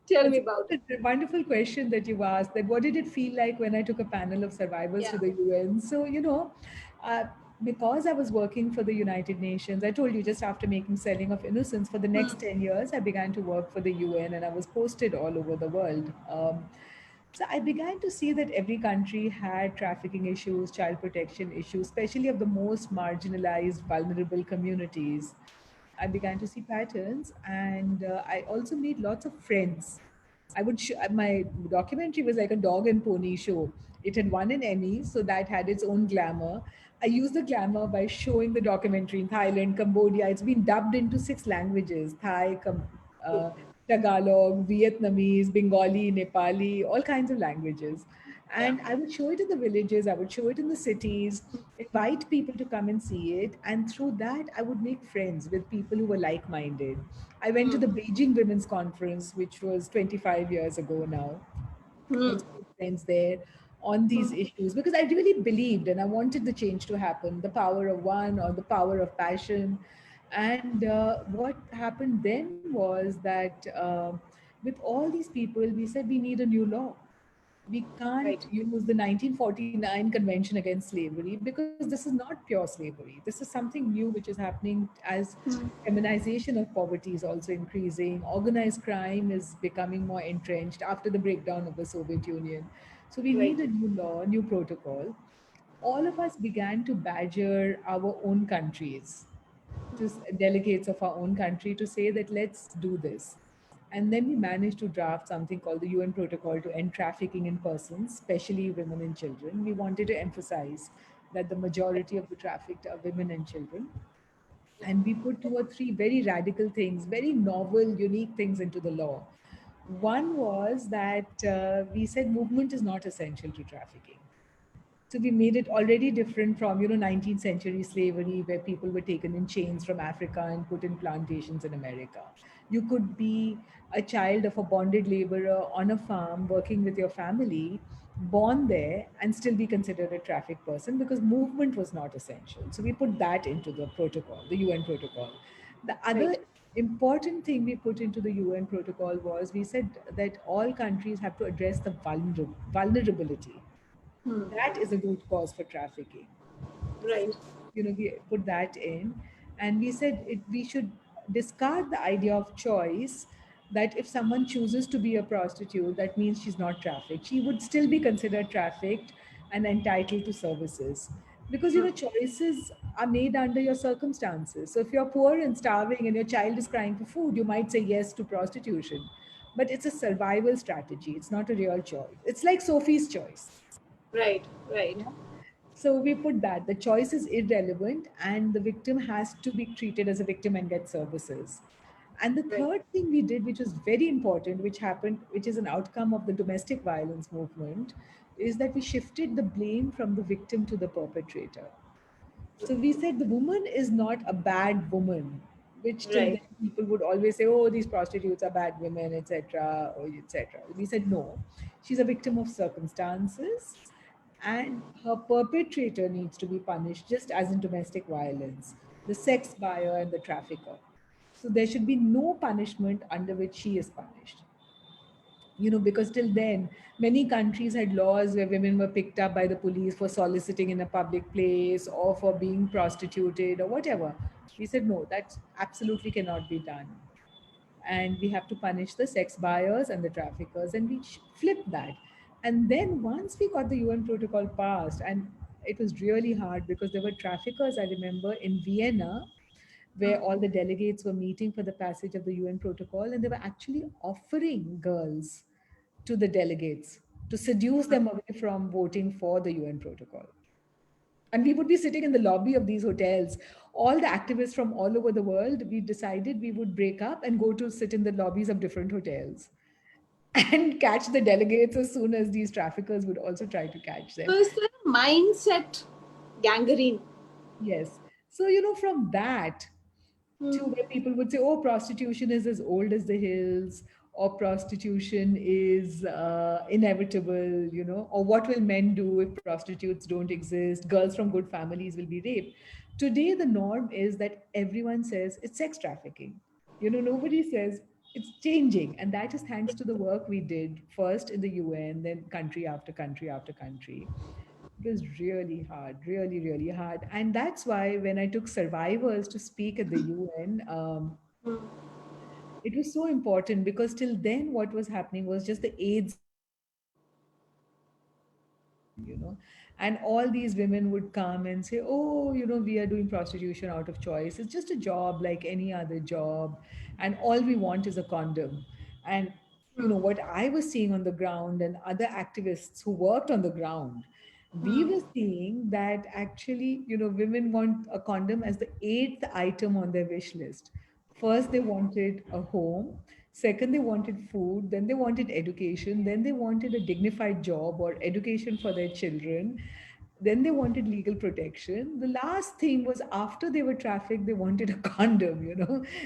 Tell me It's about it. a wonderful question that you asked. That what did it feel like when I took a panel of survivors to Yeah. the UN? So uh, because I was working for the United Nations, I told you just after making Selling of Innocence for the next 10 years, I began to work for the UN, and I was posted all over the world. So I began to see that every country had trafficking issues, child protection issues, especially of the most marginalized, vulnerable communities. I began to see patterns, and I also made lots of friends. My documentary was like a dog and pony show. It had won an Emmy, so that had its own glamour. I used the glamour by showing the documentary in Thailand, Cambodia. It's been dubbed into 6 languages: Thai, uh, Tagalog, Vietnamese, Bengali, Nepali, all kinds of languages. Yeah. And I would show it in the villages, I would show it in the cities, invite people to come and see it. And through that, I would make friends with people who were like minded. I went to Hmm. the Beijing Women's Conference, which was 25 years ago now. Hmm. Also made friends there on these Hmm. issues because I really believed and I wanted the change to happen, the power of one or the power of passion. And what happened then was that with all these people, we said we need a new law. We can't Right. use the 1949 Convention Against Slavery because this is not pure slavery. This is something new which is happening as Hmm. feminization of poverty is also increasing. Organized crime is becoming more entrenched after the breakdown of the Soviet Union. So we Right. need a new law, a new protocol. All of us began to badger our own countries, to delegates of our own country, to say that let's do this. And then we managed to draft something called the UN Protocol to End Trafficking in Persons, especially women and children. We wanted to emphasize that the majority of the trafficked are women and children. And we put 2 or 3 very radical things, very novel, unique things into the law. One was that we said movement is not essential to trafficking. So we made it already different from, 19th century slavery, where people were taken in chains from Africa and put in plantations in America. You could be a child of a bonded laborer on a farm working with your family, born there, and still be considered a trafficked person because movement was not essential. So we put that into the protocol, the UN protocol. The other Right. important thing we put into the UN protocol was we said that all countries have to address the vulnerability. Hmm. That is a root cause for trafficking. So, Right. we put that in, and we said we should discard the idea of choice, that if someone chooses to be a prostitute, that means she's not trafficked. She would still be considered trafficked and entitled to services. Because, Hmm. choices are made under your circumstances. So if you're poor and starving and your child is crying for food, you might say yes to prostitution. But it's a survival strategy. It's not a real choice. It's like Sophie's choice. Right. Right. Yeah. So we put that the choice is irrelevant and the victim has to be treated as a victim and get services. And the Right. third thing we did, which was very important, which happened, which is an outcome of the domestic violence movement, is that we shifted the blame from the victim to the perpetrator. So we said the woman is not a bad woman, which till Right. then people would always say, oh, these prostitutes are bad women, etc., or etc. We said no, she's a victim of circumstances, and her perpetrator needs to be punished just as in domestic violence, the sex buyer and the trafficker. So there should be no punishment under which she is punished. Because till then, many countries had laws where women were picked up by the police for soliciting in a public place or for being prostituted or whatever. We said, no, that absolutely cannot be done. And we have to punish the sex buyers and the traffickers, and we flipped that. And then once we got the UN protocol passed, and it was really hard because there were traffickers, I remember, in Vienna, where all the delegates were meeting for the passage of the UN protocol, and they were actually offering girls to the delegates to seduce them away from voting for the UN protocol. And we would be sitting in the lobby of these hotels. All the activists from all over the world, we decided we would break up and go to sit in the lobbies of different hotels and catch the delegates as soon as these traffickers would also try to catch So them. is there a mindset gangrene? Yes. So, from that to Hmm. where people would say, oh, prostitution is as old as the hills, or prostitution is inevitable, or what will men do if prostitutes don't exist? Girls from good families will be raped. Today, the norm is that everyone says it's sex trafficking. Nobody says it's changing. And that is thanks to the work we did first in the UN, then country after country after country. It was really hard, really, really hard. And that's why when I took survivors to speak at the UN, it was so important because till then, what was happening was just the AIDS movement was happening, and all these women would come and say, oh, we are doing prostitution out of choice. It's just a job like any other job. And all we want is a condom. And What I was seeing on the ground and other activists who worked on the ground, we Hmm. were seeing that actually, women want a condom as the eighth item on their wish list. First, they wanted a home. Second, they wanted food. Then they wanted education. Then they wanted a dignified job or education for their children. Then they wanted legal protection. The last thing was after they were trafficked, they wanted a condom.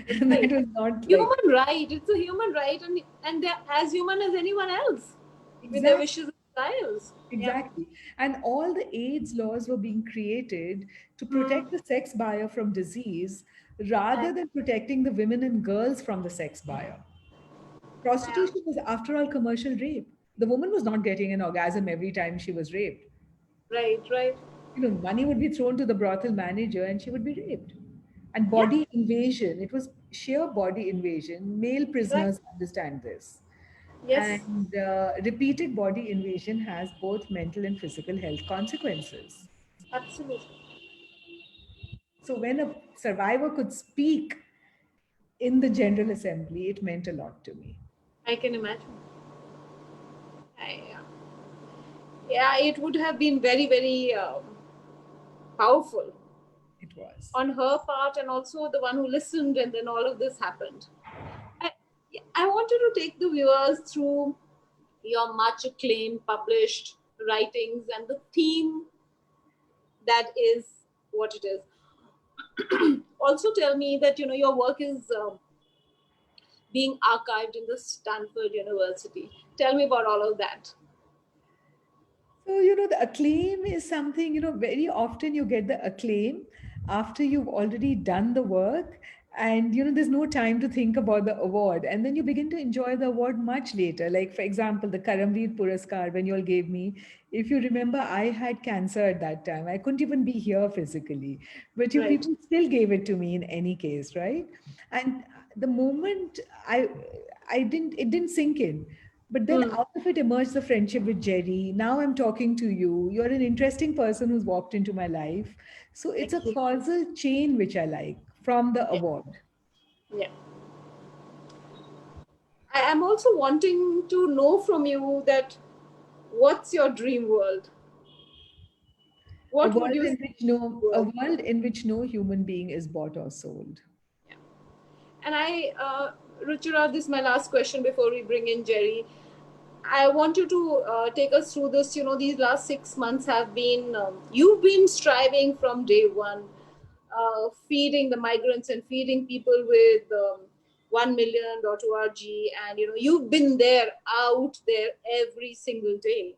And that Right. was not like Human right. It's a human right, and they're as human as anyone else with their exactly. wishes and desires. Yeah. Exactly. And all the AIDS laws were being created to Hmm. protect the sex buyer from disease rather And, than protecting the women and girls from the sex buyer. yeah. Prostitution was, after all, commercial rape. The woman was not getting an orgasm every time she was raped. Right. Right. Money would be thrown to the brothel manager and she would be raped. And Yeah. body invasion, it was sheer body invasion. Male Right. prisoners understand this. Yes. And repeated body invasion has both mental and physical health consequences. Absolutely. So when a survivor could speak in the General Assembly, it meant a lot to me. I can imagine. Yeah, it would have been very, very powerful It was. on her part, and also the one who listened, and then all of this happened. I, I wanted to take the viewers through your much acclaimed published writings and the theme that is what it is. Also, tell me that your work is being archived in the Stanford University. Tell me about all of that. So, the acclaim is something, very often you get the acclaim after you've already done the work and, there's no time to think about the award. And then you begin to enjoy the award much later. Like, for example, the Karamveer Puraskar, when you all gave me, if you remember, I had cancer at that time. I couldn't even be here physically, but you Right. people still gave it to me in any case, right? And the moment I, it didn't sink in. But then Hmm. out of it emerged the friendship with Jerry. Now I'm talking to you. You're an interesting person who's walked into my life. So it's a Thank you. causal chain which I like from the Yeah. award. Yeah. I am also wanting to know from you that what's your dream world? A What would world you say in is which your no dream a world? world in which no human being is bought or sold. Yeah. And Ruchira, this is my last question before we bring in Jerry. I want you to take us through this. These last 6 months have been, you've been striving from day one, feeding the migrants and feeding people with 1 million.org. And, you've been there, out there every single day.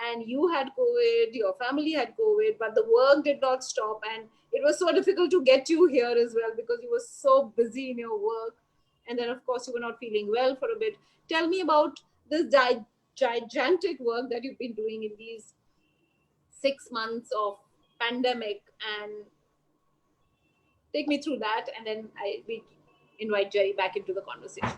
And you had COVID, your family had COVID, but the work did not stop. And it was so difficult to get you here as well because you were so busy in your work. And then, of course, you were not feeling well for a bit. Tell me about this gigantic work that you've been doing in these 6 months of pandemic, and take me through that. And then we invite Jerry back into the conversation.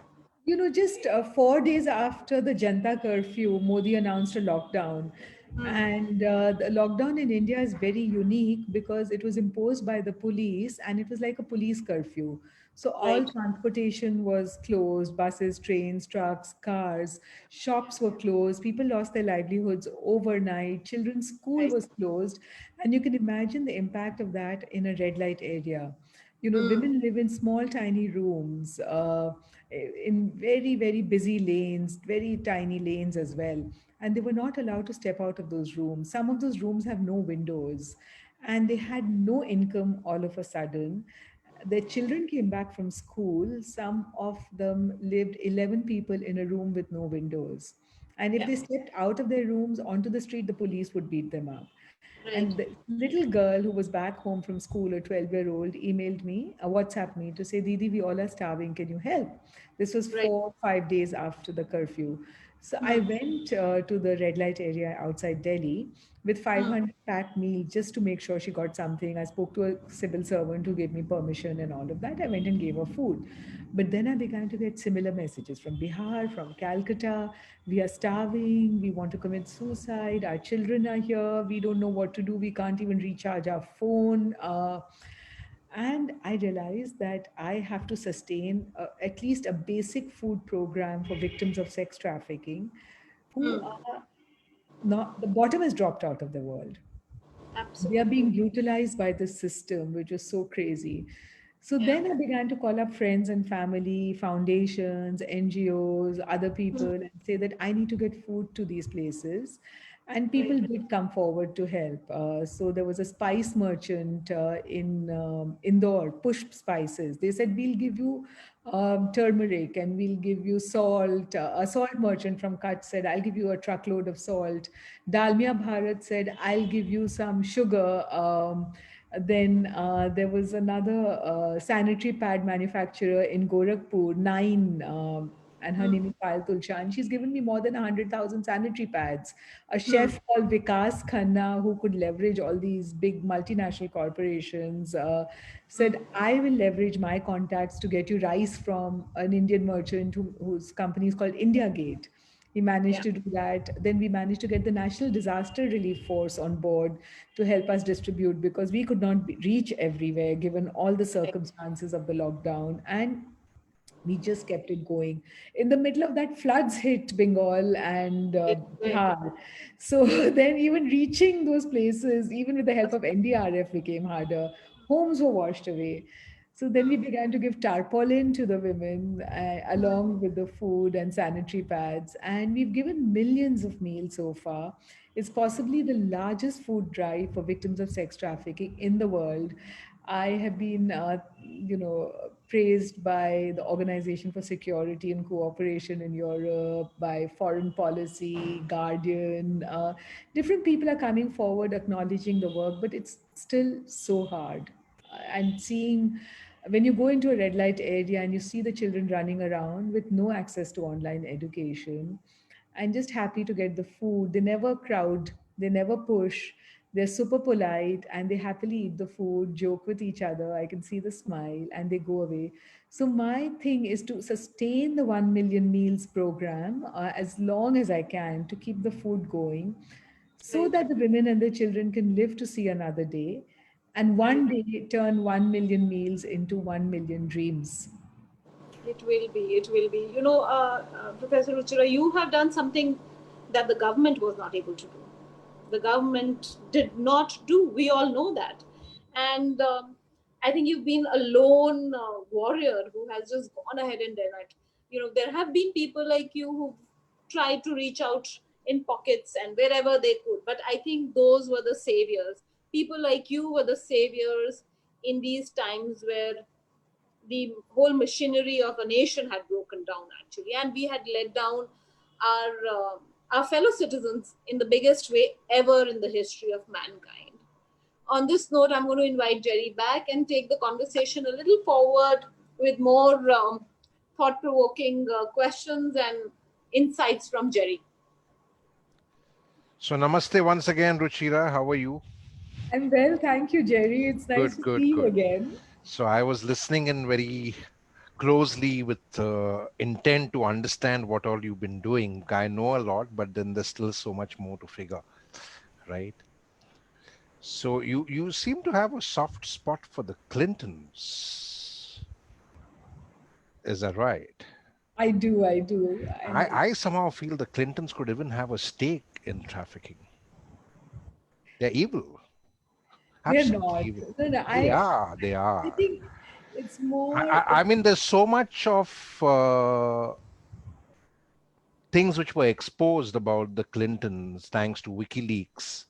Just 4 days after the Janta curfew, Modi announced a lockdown. Hmm. And the lockdown in India is very unique because it was imposed by the police and it was like a police curfew. So all Right. transportation was closed, buses, trains, trucks, cars, shops were closed, people lost their livelihoods overnight, children's school Right. was closed. And you can imagine the impact of that in a red light area. Hmm. Women live in small, tiny rooms, in very, very busy lanes, very tiny lanes as well. And they were not allowed to step out of those rooms. Some of those rooms have no windows, and they had no income all of a sudden. Their children came back from school. Some of them lived 11 people in a room with no windows. And if Yeah. they stepped out of their rooms onto the street, the police would beat them up. And Right. the little girl who was back home from school, a 12-year-old, emailed me, WhatsApp me to say, Didi, we all are starving. Can you help? This was Right. 4 5 days after the curfew. So I Hmm. went to the red light area outside Delhi with Hmm. 500 packed meals just to make sure she got something. I spoke to a civil servant who gave me permission and all of that. I went and gave her food. But then I began to get similar messages from Bihar, from Calcutta. We are starving. We want to commit suicide. Our children are here. We don't know what to do. We can't even recharge our phone. And I realized that I have to sustain at least a basic food program for victims of sex trafficking who Hmm. are not, the bottom has dropped out of the world. They are Absolutely. being brutalized by the system, which is so crazy. So Yeah. then I began to call up friends and family, foundations, NGOs, other people, Hmm. and say that I need to get food to these places. And people Right. did come forward to help. So there was a spice merchant in Indore, Push Spices. They said, we'll give you turmeric and we'll give you salt. A salt merchant from Kutch said, I'll give you a truckload of salt. Dalmia Bharat said, I'll give you some sugar. Then there was another sanitary pad manufacturer in Gorakhpur, Nine, and her Hmm. name is Payal Tulshan. She's given me more than 100,000 sanitary pads. A Hmm. chef called Vikas Khanna, who could leverage all these big multinational corporations, said, Hmm. I will leverage my contacts to get you rice from an Indian merchant whose company is called India Gate. We managed Yeah. to do that. Then we managed to get the National Disaster Relief Force on board to help us distribute because we could not reach everywhere given all the Right. circumstances of the lockdown. And we just kept it going. In the middle of that, floods hit Bengal and Right. Right. Bihar. So then, even reaching those places, even with the help of NDRF, became harder. Homes were washed away. So then we Hmm. began to give tarpaulin to the women along with the food and sanitary pads. And we've given millions of meals so far. It's possibly the largest food drive for victims of sex trafficking in the world. I have been, praised by the Organization for Security and Cooperation in Europe, by Foreign Policy, Guardian. Different people are coming forward acknowledging the work, but it's still so hard. And seeing when you go into a red light area and you see the children running around with no access to online education and just happy to get the food. They never crowd, they never push. They're super polite and they happily eat the food, joke with each other. I can see the smile and they go away. So, my thing is to sustain the 1 million meals program as long as I can to keep the food going so Right. that the women and the children can live to see another day and Right. one day turn 1 million meals into 1 million dreams. It will be. It will be. Professor Ruchira, you have done something that the government was not able to do. The government did not do. We all know that. And I think you've been a lone warrior who has just gone ahead and done it. There have been people like you who tried to reach out in pockets and wherever they could. But I think those were the saviors. People like you were the saviors in these times where the whole machinery of a nation had broken down actually, and we had let down our uh, our fellow citizens in the biggest way ever in the history of mankind. On this note, I'm going to invite Jerry back and take the conversation a little forward with more thought-provoking questions and insights from Jerry. So namaste once again, Ruchira. How are you? And well, thank you, Jerry. It's nice Good, to good, see you good. again. So I was listening in very closely with intent to understand what all you've been doing. I know a lot, but then there's still so much more to figure, right? So you seem to have a soft spot for the Clintons. Is that right? I do. And I somehow feel the Clintons could even have a stake in trafficking. They're evil, they're absolutely not. evil. No, no, They are. They I are. think it's more, I mean, there's so much of things which were exposed about the Clintons thanks to WikiLeaks,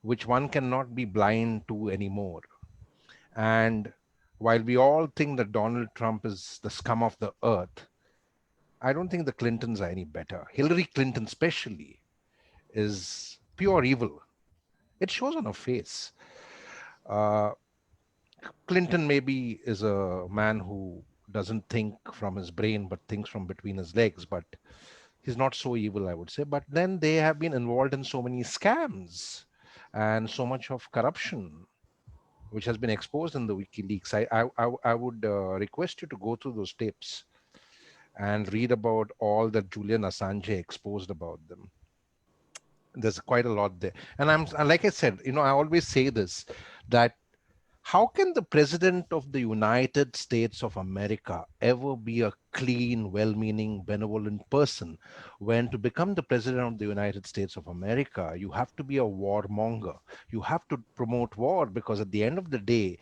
which one cannot be blind to anymore. And while we all think that Donald Trump is the scum of the earth, I don't think the Clintons are any better. Hillary Clinton, especially, is pure evil. It shows on her face. Uh, Clinton maybe is a man who doesn't think from his brain but thinks from between his legs, but he's not so evil, I would say. But then they have been involved in so many scams and so much of corruption which has been exposed in the WikiLeaks. I would request you to go through those tapes and read about all that Julian Assange exposed about them. There's quite a lot there. And like I said, I always say this, that How can the president of the United States of America ever be a clean, well meaning, benevolent person when to become the president of the United States of America, you have to be a warmonger? You have to promote war because at the end of the day,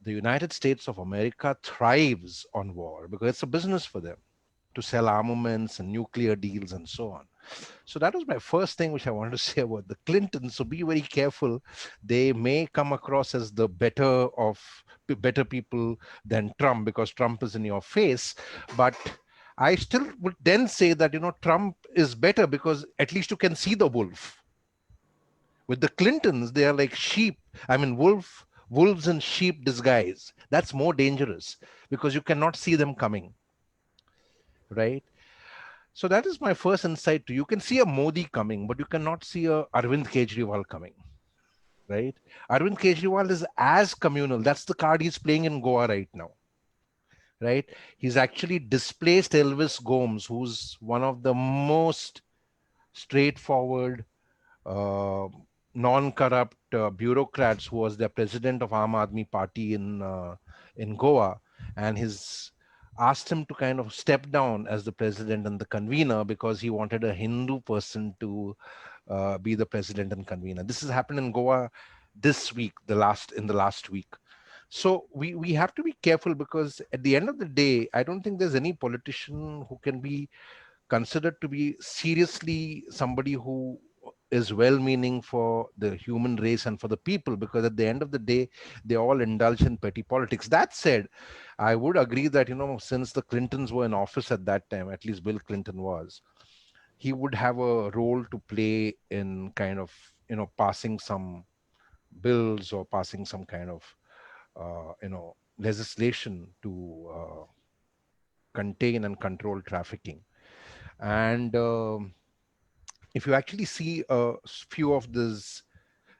the United States of America thrives on war because it's a business for them to sell armaments and nuclear deals and so on. So that was my first thing which I wanted to say about the Clintons. So be very careful. They may come across as the better people than Trump because Trump is in your face. But I still would then say that Trump is better because at least you can see the wolf. With the Clintons, they are like sheep. I mean, wolves in sheep disguise. That's more dangerous because you cannot see them coming, right? So that is my first insight to you. You can see a Modi coming, but you cannot see a Arvind Kejriwal coming, right? Arvind Kejriwal is as communal. That's the card he's playing in Goa right now, right? He's actually displaced Elvis Gomes, who's one of the most straightforward, uh, non-corrupt bureaucrats who was the president of Aam Aadmi Party in Goa, and he's asked him to kind of step down as the president and the convener because he wanted a Hindu person to be the president and convener. This has happened in Goa this week, in the last week. So we have to be careful because at the end of the day, I don't think there's any politician who can be considered to be seriously somebody who is well meaning for the human race and for the people, because at the end of the day they all indulge in petty politics. That said, I would agree that since the Clintons were in office at that time, at least Bill Clinton was, he would have a role to play in kind of passing some bills or passing some kind of legislation to contain and control trafficking. And if you actually see a few of these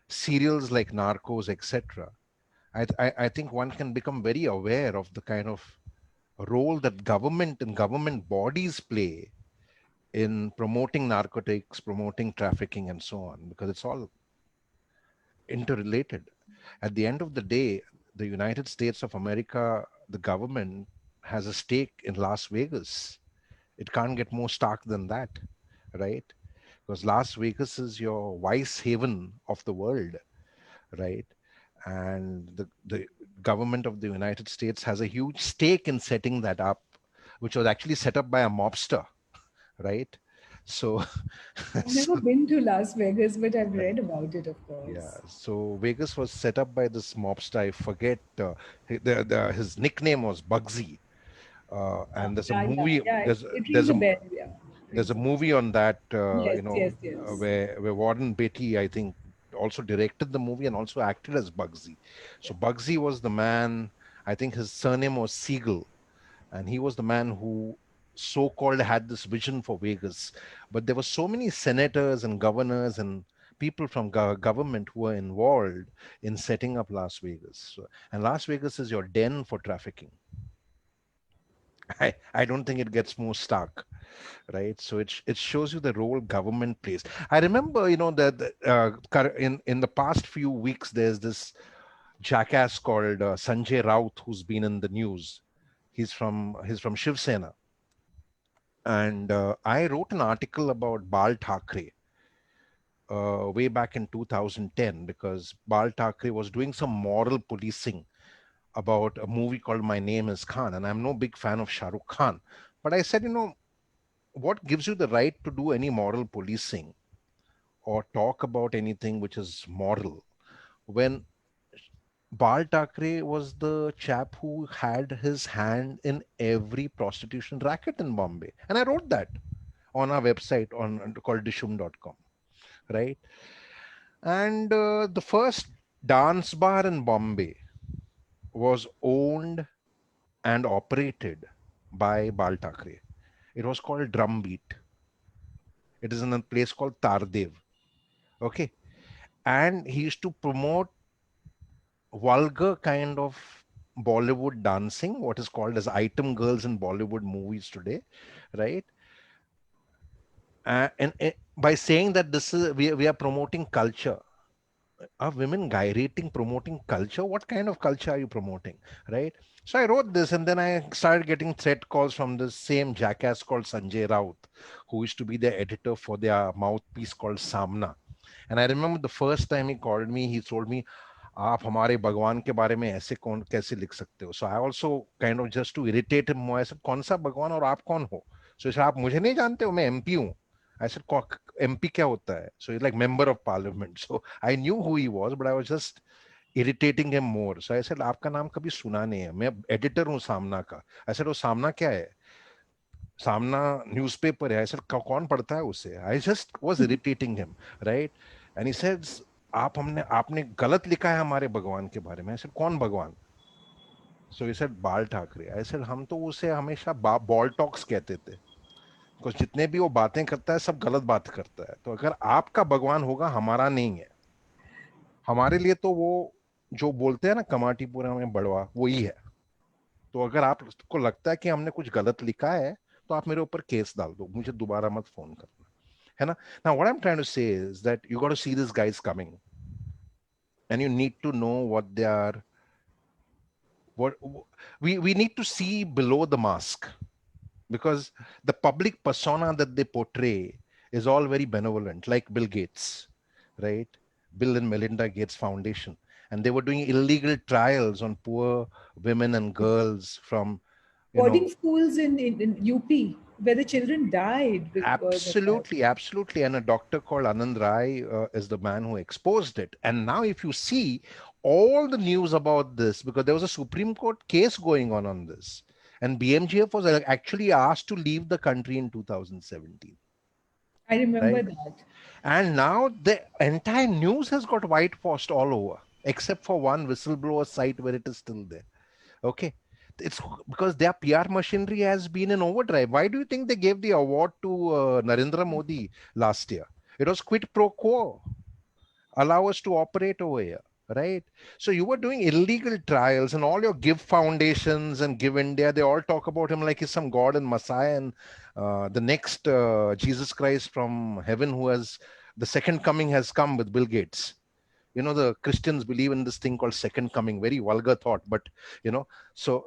serials like Narcos, etc., I think one can become very aware of the kind of role that government and government bodies play in promoting narcotics, promoting trafficking, and so on, because it's all interrelated. At the end of the day, the United States of America, the government has a stake in Las Vegas. It can't get more stark than that, right? Because Las Vegas is your vice haven of the world, right? And the government of the United States has a huge stake in setting that up, which was actually set up by a mobster, right? So, I've never so been to Las Vegas, but I've right. read about it, of Yeah, course. so Vegas was set up by this mobster. I forget his nickname was Bugsy, and there's a Yeah, yeah, movie. yeah. There's It there's rings a a bell. Yeah, it there's a rings a bell. movie on that, Yes, yes, yes. where Warren Beatty, I think, also directed the movie and also acted as Bugsy. Yeah. So Bugsy was the man. I think his surname was Siegel, and he was the man who so-called had this vision for Vegas. But there were so many senators and governors and people from government who were involved in setting up Las Vegas. And Las Vegas is your den for trafficking. I don't think it gets more stark, right? So it shows you the role government plays. I remember, that in the past few weeks, there's this jackass called Sanjay Raut who's been in the news. He's from Shiv Sena, and I wrote an article about Bal Thackeray way back in 2010 because Bal Thackeray was doing some moral policing about a movie called My Name Is Khan, and I'm no big fan of Shah Rukh Khan, but I said, what gives you the right to do any moral policing or talk about anything which is moral when Bal Thackeray was the chap who had his hand in every prostitution racket in Bombay? And I wrote that on our website on called dishum.com, right? And the first dance bar in Bombay was owned and operated by Bal Thackeray. It was called Drumbeat. It is in a place called Tardev. Okay. And he used to promote vulgar kind of Bollywood dancing, what is called as item girls in Bollywood movies today, right? And by saying that this is we are promoting culture, are women gyrating, promoting culture? What kind of culture are you promoting? Right? So I wrote this, and then I started getting threat calls from this same jackass called Sanjay Raut, who used to be the editor for their mouthpiece called Samna. And I remember the first time he called me, he told me, आप हमारे भगवान के बारे में ऐसे कौन कैसे लिख सकते हो? So I also kind of just to irritate him more, I said, कौन सा भगवान और आप कौन हो? So he said, आप मुझे नहीं जानते हो, मैं एमपी हूँ. I said, MP क्या होता है? So he's like member of parliament. So I knew who he was, but I was just irritating him more. So I said, आपका नाम कभी सुना नहीं है, मैं एडिटर हूँ सामना का. I said, वो सामना क्या है? सामना न्यूज़पेपर है. I said, कौन पढ़ता है उसे? I just was irritating him, right? And he says, आपने गलत लिखा है हमारे भगवान के बारे में. I said, कौन भगवान? So he said, बाल ठाकरे. I said, हम तो उसे हमेशा बॉल टॉक्स कहते थे. बिकॉज जितने भी वो बातें करता है सब गलत बात करता है. तो अगर आपका भगवान होगा, हमारा नहीं है. हमारे लिए तो वो जो बोलते हैं ना कमाटीपुरा में बड़वा, वही है. तो अगर आपको लगता है कि हमने कुछ गलत लिखा है, तो आप मेरे ऊपर केस डाल दो, मुझे दोबारा मत फोन करना, है ना. Now what I am trying to say is that you got to see this guys coming, and you need to know what they are. what we need to see below the mask, because the public persona that they portray is all very benevolent, like Bill Gates, right? Bill and Melinda Gates Foundation. And they were doing illegal trials on poor women and girls from, you Boarding know, schools in UP where the children died because of that. absolutely, absolutely. And a doctor called Anand Rai is the man who exposed it. And now, if you see all the news about this, because there was a Supreme Court case going on this, and BMGF was actually asked to leave the country in 2017, I remember right? that. And now the entire news has got whitewashed all over, except for one whistleblower site where it is still there. Okay. It's because their PR machinery has been in overdrive. Why do you think they gave the award to Narendra Modi last year? It was quid pro quo. Allow us to operate over here, right? So you were doing illegal trials, and all your Give Foundations and Give India, they all talk about him like he's some god and messiah, and the next Jesus Christ from heaven, who has the second coming has come with Bill Gates. You know, the Christians believe in this thing called second coming. Very vulgar thought, but you know, so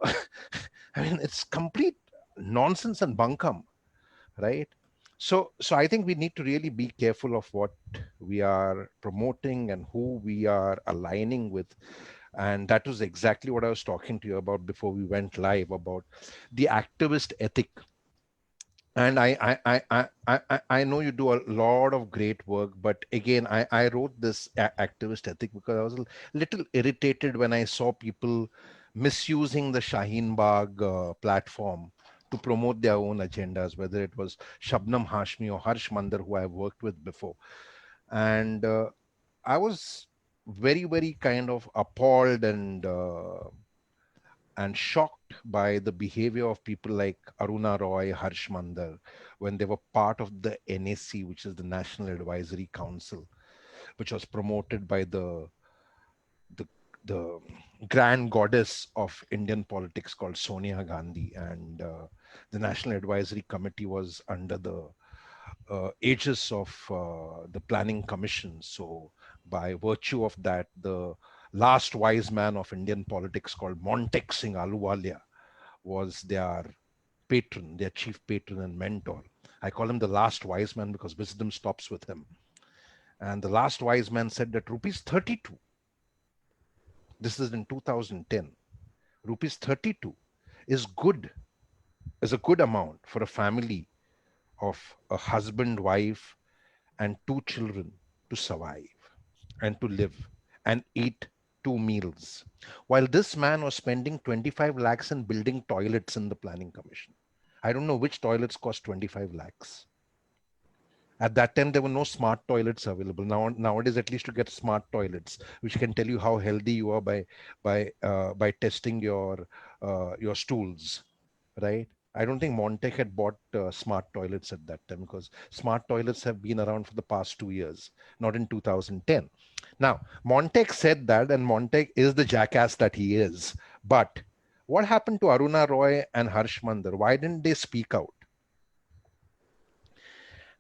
I mean, it's complete nonsense and bunkum, right? So I think we need to really be careful of what we are promoting and who we are aligning with. And that was exactly what I was talking to you about before we went live, about the activist ethic. And I know you do a lot of great work, but again, I wrote this activist ethic because I was a little irritated when I saw people misusing the Shaheen Bagh platform to promote their own agendas, whether it was Shabnam Hashmi or Harsh Mandar, who I've worked with before. And I was very, very kind of appalled and shocked by the behavior of people like Aruna Roy, Harsh Mandar, when they were part of the NAC, which is the National Advisory Council, which was promoted by the, the grand goddess of Indian politics called Sonia Gandhi. And the National Advisory Committee was under the aegis of the Planning Commission. So, by virtue of that, the last wise man of Indian politics called Montek Singh Ahluwalia was their patron, their chief patron and mentor. I call him the last wise man because wisdom stops with him. And the last wise man said that rupees 32, this is in 2010, rupees 32 is good, is a good amount for a family of a husband, wife, and two children to survive and to live and eat two meals. While this man was spending 25 lakhs in building toilets in the planning commission. I don't know which toilets cost 25 lakhs. At that time, there were no smart toilets available. Nowadays, at least you get smart toilets, which can tell you how healthy you are by testing your stools, right? I don't think Montech had bought smart toilets at that time, because smart toilets have been around for the past 2 years, not in 2010. Now, Montech said that, and Montech is the jackass that he is. But what happened to Aruna Roy and Harsh Mandar? Why didn't they speak out?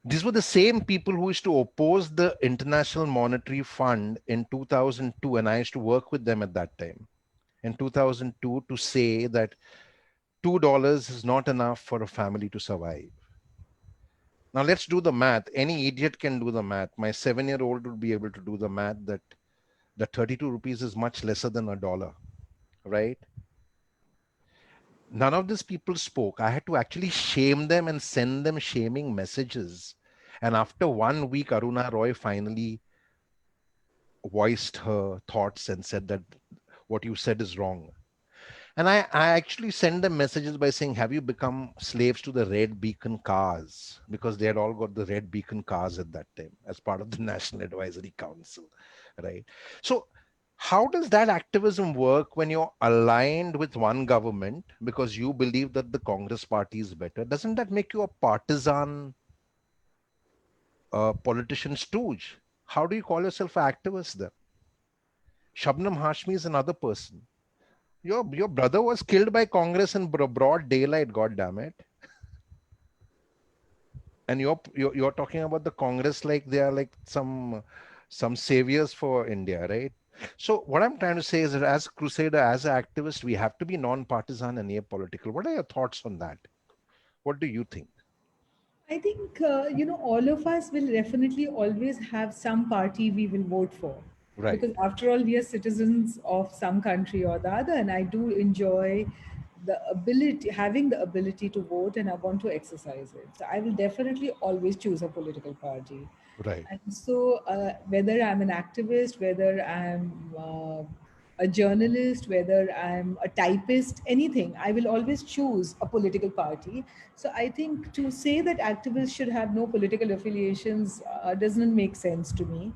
These were the same people who used to oppose the International Monetary Fund in 2002, and I used to work with them at that time in 2002 to say that $2 is not enough for a family to survive. Now let's do the math. Any idiot can do the math. My 7-year old would be able to do the math that the 32 rupees is much lesser than a dollar, right? None of these people spoke. I had to actually shame them and send them shaming messages. And after 1 week, Aruna Roy finally voiced her thoughts and said that what you said is wrong. And I actually sent them messages by saying, have you become slaves to the red beacon cars? Because they had all got the red beacon cars at that time as part of the National Advisory Council, right? So, how does that activism work when you're aligned with one government because you believe that the Congress party is better? Doesn't that make you a partisan politician stooge? How do you call yourself an activist then? Shabnam Hashmi is another person. Your brother was killed by Congress in broad daylight. God damn it! And you're talking about the Congress like they are like some saviors for India, right? So what I'm trying to say is that as a crusader, as an activist, we have to be non-partisan and apolitical. What are your thoughts on that? What do you think? I think, all of us will definitely always have some party we will vote for. Right, Because after all, we are citizens of some country or the other. And I do enjoy having the ability to vote, and I want to exercise it. So I will definitely always choose a political party. right. And so, whether I'm an activist, whether I'm a journalist, whether I'm a typist, anything, I will always choose a political party. So, I think to say that activists should have no political affiliations doesn't make sense to me.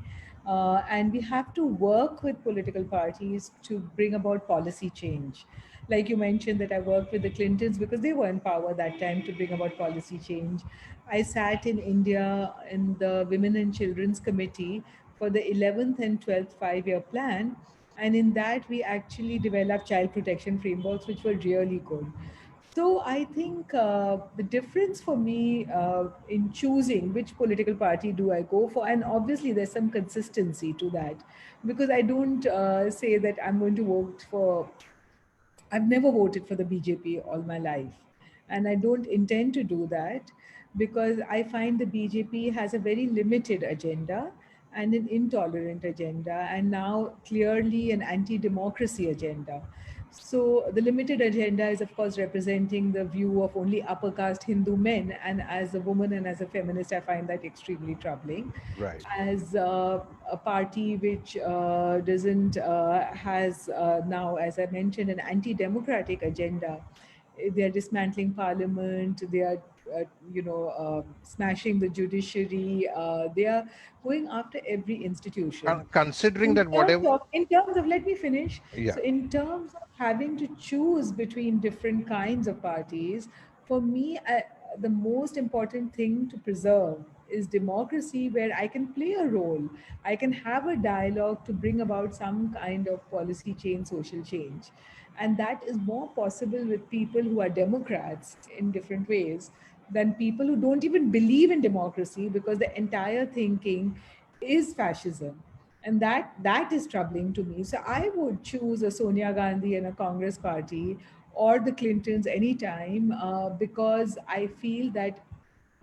And we have to work with political parties to bring about policy change. Like you mentioned, that I worked with the Clintons because they were in power that time to bring about policy change. I sat in India in the Women and Children's Committee for the 11th and 12th 5 year plan. And in that, we actually developed child protection frameworks, which were really good. So I think the difference for me in choosing which political party do I go for, and obviously there's some consistency to that, because I don't say that I'm going to vote for. I've never voted for the BJP all my life. And I don't intend to do that because I find the BJP has a very limited agenda and an intolerant agenda, and now clearly an anti democracy agenda. So, the limited agenda is, of course, representing the view of only upper caste Hindu men. And as a woman and as a feminist, I find that extremely troubling. Right. As a party which doesn't has now, as I mentioned, an anti-democratic agenda. They are dismantling parliament. They are, smashing the judiciary. They are going after every institution. Considering that whatever, Let me finish. yeah, So in terms of having to choose between different kinds of parties, for me, the most important thing to preserve is democracy, where I can play a role. I can have a dialogue to bring about some kind of policy change, social change. And that is more possible with people who are Democrats in different ways than people who don't even believe in democracy, because the entire thinking is fascism. And that is troubling to me. So I would choose a Sonia Gandhi and a Congress party, or the Clintons anytime, because I feel that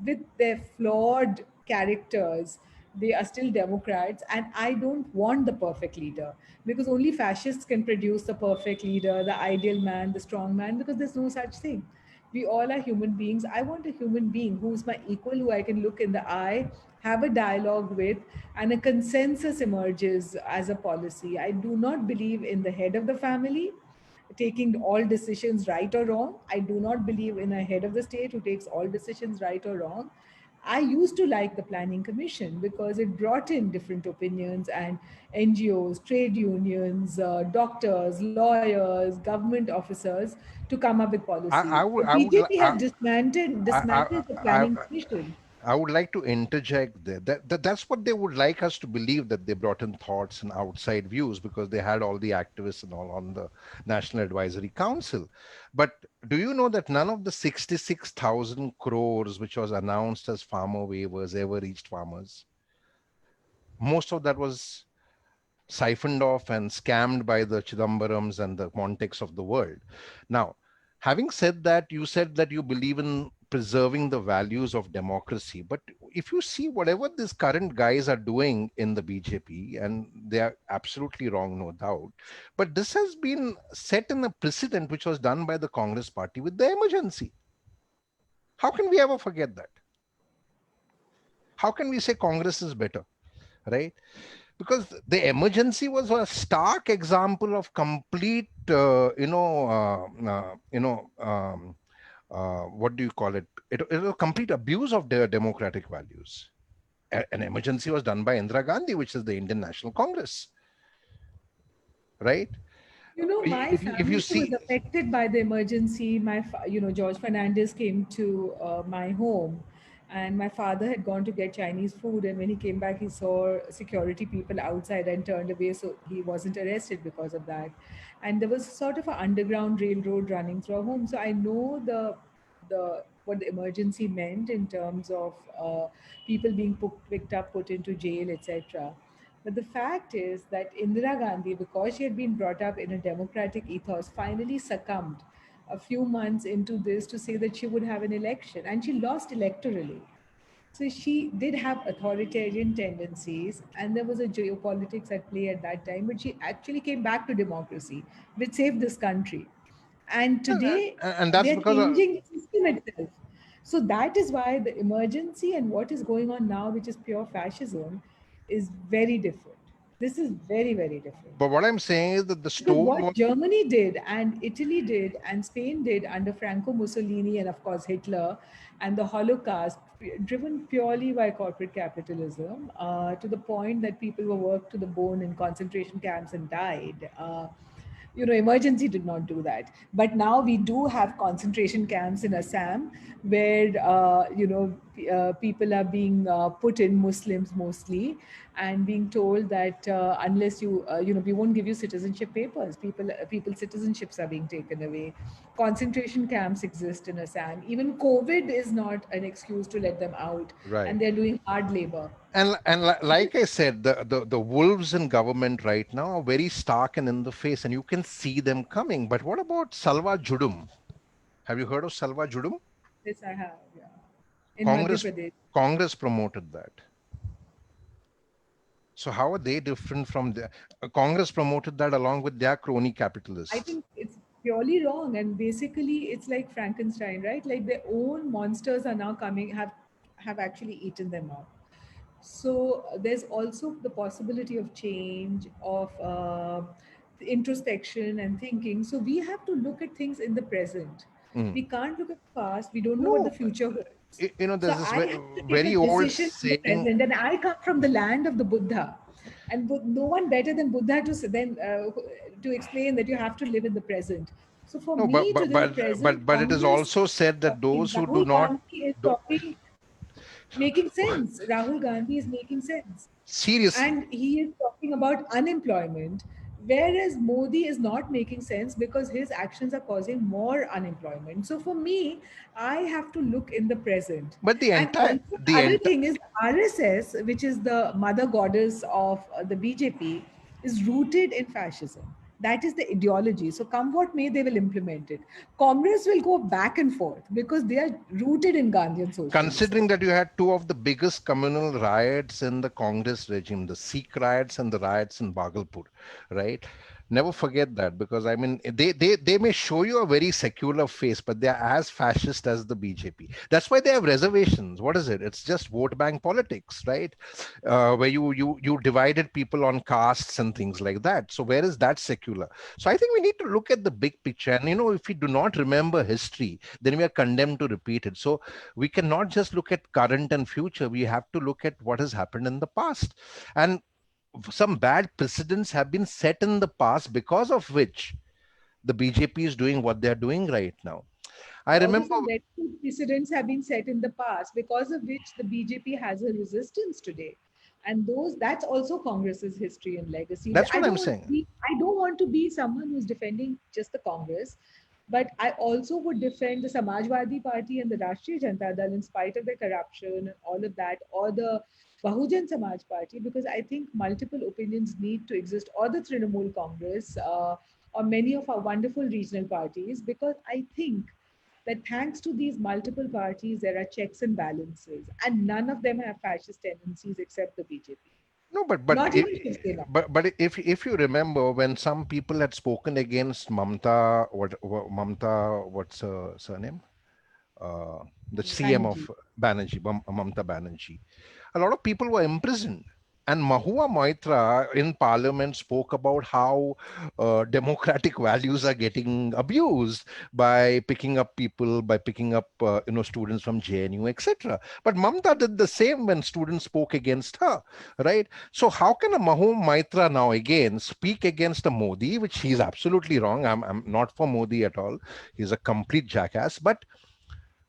with their flawed characters, they are still Democrats. And I don't want the perfect leader, because only fascists can produce the perfect leader, the ideal man, the strong man, because there's no such thing. We all are human beings. I want a human being who's my equal, who I can look in the eye, have a dialogue with, and a consensus emerges as a policy. I do not believe in the head of the family taking all decisions right or wrong. I do not believe in a head of the state who takes all decisions right or wrong. I used to like the Planning Commission because it brought in different opinions, and NGOs, trade unions, doctors, lawyers, government officers to come up with policies. I would The I would li- BJP has dismantled the I, Planning Commission. I would like to interject there. That's what they would like us to believe, that they brought in thoughts and outside views because they had all the activists and all on the National Advisory Council. But Do you know that none of the 66,000 crores which was announced as farmer waivers ever reached farmers? Most of that was siphoned off and scammed by the Chidambarams and the Montecs of the world. Now, having said that, you said that you believe in preserving the values of democracy. But if you see whatever these current guys are doing in the BJP, and they are absolutely wrong, no doubt, but this has been set in a precedent which was done by the Congress party with the emergency. How can we ever forget that? How can we say Congress is better, right? Because the emergency was a stark example of complete what do you call it, it was a complete abuse of their democratic values. An emergency was done by Indira Gandhi, which is the Indian National Congress, right? You know, my If you family was see, affected by the emergency. George Fernandez came to my home, and my father had gone to get Chinese food. And when he came back, he saw security people outside and turned away, so he wasn't arrested because of that. And there was sort of an underground railroad running through our home, so I know the what the emergency meant in terms of people being picked up, put into jail, etc. But the fact is that Indira Gandhi, because she had been brought up in a democratic ethos, finally succumbed a few months into this to say that she would have an election, and she lost electorally. So she did have authoritarian tendencies, and there was a geopolitics at play at that time, but she actually came back to democracy, which saved this country. And today, and that's they're because changing the system itself. So that is why the emergency and what is going on now, which is pure fascism, is very different. This is very, very different. but what I'm saying is that the Because what stonewall. Germany did and Italy did and Spain did under Franco Mussolini and, of course, Hitler and the Holocaust, driven purely by corporate capitalism, to the point that people were worked to the bone in concentration camps and died. Emergency did not do that. But now we do have concentration camps in Assam where, people are being put in, Muslims mostly, and being told that unless we won't give you citizenship papers. People's citizenships are being taken away. Concentration camps exist in Assam. Even COVID is not an excuse to let them out, Right. and they're doing hard labor. Like I said, the wolves in government right now are very stark and in the face, and you can see them coming. But what about Salva Judum? Have you heard of Salva Judum? This I have, yeah, in Madhya Congress Pradesh. Congress promoted that. So how are they different from the Congress promoted that along with their crony I capitalists? think it's purely wrong, and basically it's like Frankenstein, right? Like their own monsters are now coming, have actually eaten them up. So there's also the possibility of change, of introspection and thinking. So we have to look at things in the present. Mm. We can't look at the past. We don't know what the No, future holds. there's So this I have to take very a old decision in the saying. present, and I come from the land of the Buddha, and no one better than Buddha to explain that you have to live in the present. So for No, me to live present, but it is Congress also is said that talking, those who do Rahul not Gandhi is do, talking, making sense. Rahul Gandhi is making sense. seriously. And he is talking about unemployment, whereas Modi is not making sense because his actions are causing more unemployment. So for me, I have to look in the present. But And also, the the other entire thing is RSS, which is the mother goddess of the BJP, is rooted in fascism. That is the ideology. So come what may, they will implement it. Congress will go back and forth because they are rooted in Gandhian socialism. considering that you had two of the biggest communal riots in the Congress regime, the Sikh riots and the riots in Bhagalpur, right? Never forget that, because I mean they may show you a very secular face, but they're as fascist as the BJP. That's why they have reservations. What is it? It's just vote bank politics, right? Where you divided people on castes and things like that. So where is that secular? So I think we need to look at the big picture. And if we do not remember history, then we are condemned to repeat it. So we cannot just look at current and future. We have to look at what has happened in the past. And some bad precedents have been set in the past, because of which the BJP is doing what they're doing right now. I Also remember. some very good precedents have been set in the past because of which the BJP has a resistance today. And that's also Congress's history and legacy. That's what I'm saying. I don't want to be someone who's defending just the Congress. But I also would defend the Samajwadi Party and the Rashtriya Janata Dal in spite of their corruption and all of that, or the Bahujan Samaj Party, because I think multiple opinions need to exist, or the Trinamool Congress, or many of our wonderful regional parties, because I think that thanks to these multiple parties, there are checks and balances, and none of them have fascist tendencies except the BJP. No, Not even Shiv Sena. but if you remember when some people had spoken against Mamta, Mamta, what's her surname? Uh, the CM of Banerjee. Banerjee, Mamta Banerjee. A lot of people were imprisoned. And Mahua Moitra in parliament spoke about how democratic values are getting abused by picking up people, by picking up students from JNU, etc. But Mamta did the same when students spoke against her, right? So how can a Mahua Moitra now again speak against a Modi, which he's absolutely wrong? I'm not for Modi at all. He's a complete jackass. But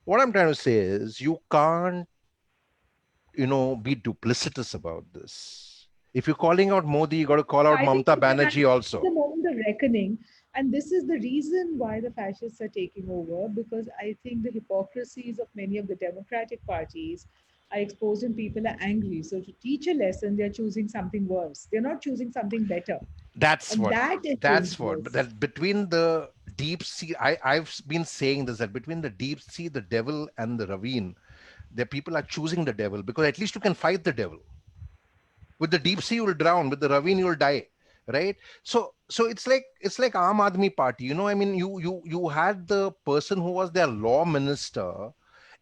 what I'm trying to say is you can't be duplicitous about this. If you're calling out Modi, you got to call out I think Mamata that Banerjee this is also. the moment of reckoning. And this is the reason why the fascists are taking over, because I think the hypocrisies of many of the democratic parties are exposed and people are angry. So, to teach a lesson, they're choosing something worse. They're not choosing something better. That's And what. that is That's what. But dangerous. that between the deep sea, I've been saying this, that between the deep sea, the devil, and the ravine, the people are choosing the devil because at least you can fight the devil. With the deep sea, you'll drown. With the ravine, you'll die. Right. So it's like Aam Aadmi Party. I mean, you had the person who was their law minister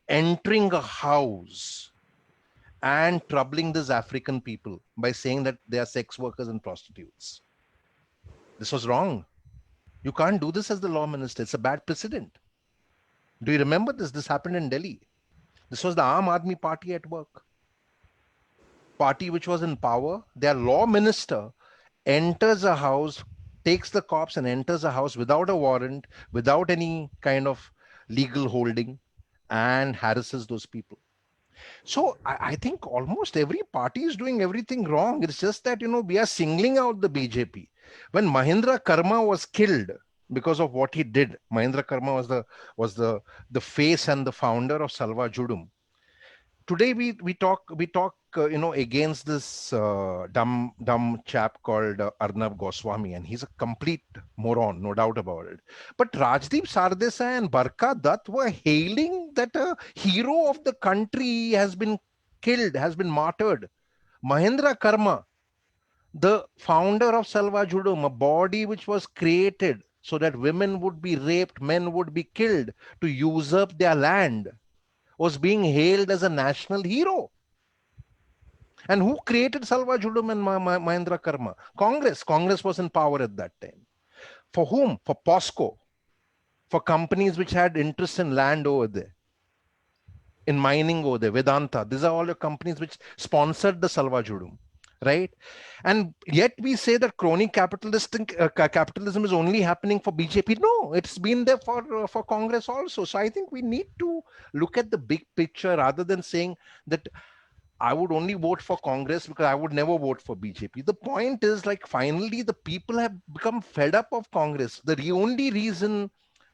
entering a house and troubling these African people by saying that they are sex workers and prostitutes. This was wrong. You can't do this as the law minister. It's a bad precedent. Do you remember this? This happened in Delhi. This was the Aam Aadmi Party at work. Party which was in power. Their law minister enters a house, takes the cops and enters a house without a warrant, without any kind of legal holding, and harasses those people. So I think almost every party is doing everything wrong. It's just that we are singling out the BJP. When Mahindra Karma was killed because of what he did, Mahindra Karma was the face and the founder of Salva Judum. Today we talk against this dumb chap called Arnab Goswami, and he's a complete moron, no doubt about it. But Rajdeep Sardesai and Barka Dutt were hailing that a hero of the country has been killed, has been martyred. Mahendra Karma, the founder of Salva Judum, a body which was created so that women would be raped, men would be killed to usurp their land, was being hailed as a national hero. And who created Salva Judum and Mahendra Karma? Congress. Congress was in power at that time. For whom? For POSCO, for companies which had interest in land over there, in mining over there, Vedanta. These are all the companies which sponsored the Salva Judum, right? And yet we say that crony capitalism is only happening for BJP. No, it's been there for Congress also. So I think we need to look at the big picture rather than saying that I would only vote for Congress because I would never vote for BJP. The point is, like, finally, the people have become fed up of Congress. The only reason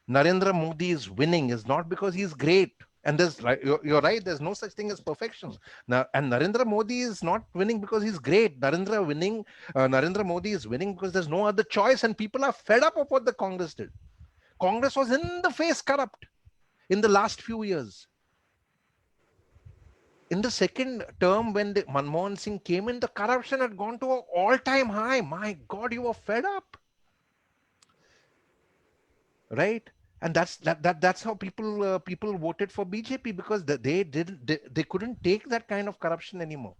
Narendra Modi is winning is not because he's great. And you're right, there's no such thing as perfection. Now, and Narendra Modi is not winning because he's great. Narendra Modi is winning because there's no other choice, and people are fed up of what the Congress did. Congress was in the face corrupt in the last few years. In the second term, when Manmohan Singh came in, the corruption had gone to an all-time high. My God, you were fed up, right? And that's how people voted for BJP, because they couldn't take that kind of corruption anymore.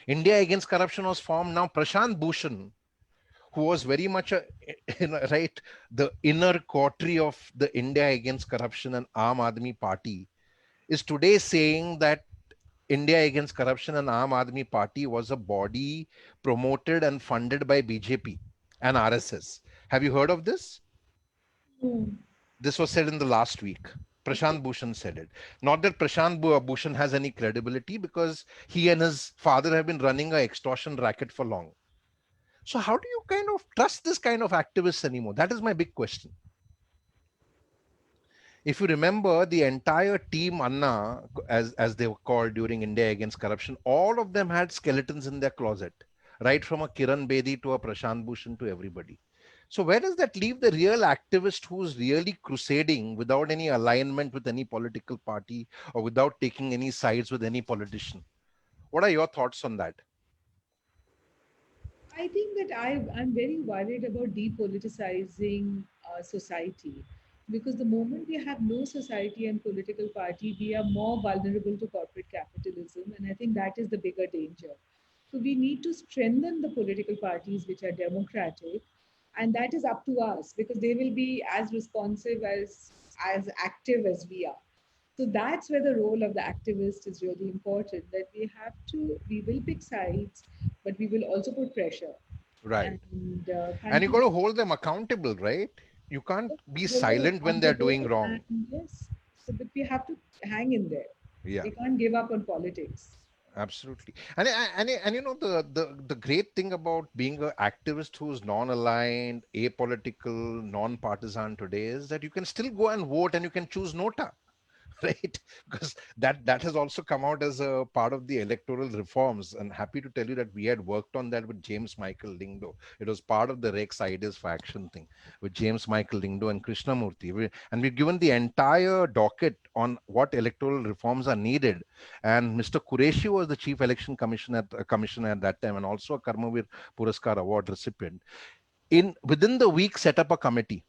India Against Corruption was formed. Now Prashant Bhushan, who was very much right, the inner coterie of the India Against Corruption and Aam Aadmi Party, is today saying that India Against Corruption and Aam Aadmi Party was a body promoted and funded by BJP and RSS. Have you heard of this? Hmm. This was said in the last week. Prashant Bhushan said it. Not that Prashant Bhushan has any credibility, because he and his father have been running an extortion racket for long. So how do you kind of trust this kind of activists anymore? That is my big question. If you remember, the entire team Anna, as they were called during India Against Corruption, all of them had skeletons in their closet, right from a Kiran Bedi to a Prashant Bhushan to everybody. So where does that leave the real activist who's really crusading without any alignment with any political party or without taking any sides with any politician? What are your thoughts on that? I think that I'm very worried about depoliticizing society, because the moment we have no society and political party, we are more vulnerable to corporate capitalism. And I think that is the bigger danger. So we need to strengthen the political parties which are democratic. And that is up to us, because they will be as responsive as active as we are. So that's where the role of the activist is really important, that we will pick sides, but we will also put pressure Right. and And you got continue to hold them accountable, right? You can't to be hold them silent when they're doing accountable. wrong. And yes, so but we have to hang in there. Yeah. We can't give up on politics. Absolutely. And you know, the great thing about being an activist who's non-aligned, apolitical, non-partisan today is that you can still go and vote and you can choose nota. Right, because that has also come out as a part of the electoral reforms, and happy to tell you that we had worked on that with James Michael Lingdo. It was part of the Rex Ideas for Action thing with James Michael Lingdo and Krishnamurti. And we've given the entire docket on what electoral reforms are needed, and Mr. Qureshi was the chief election commissioner at that time, and also a Karmavir Puraskar award recipient. In within the week set up a committee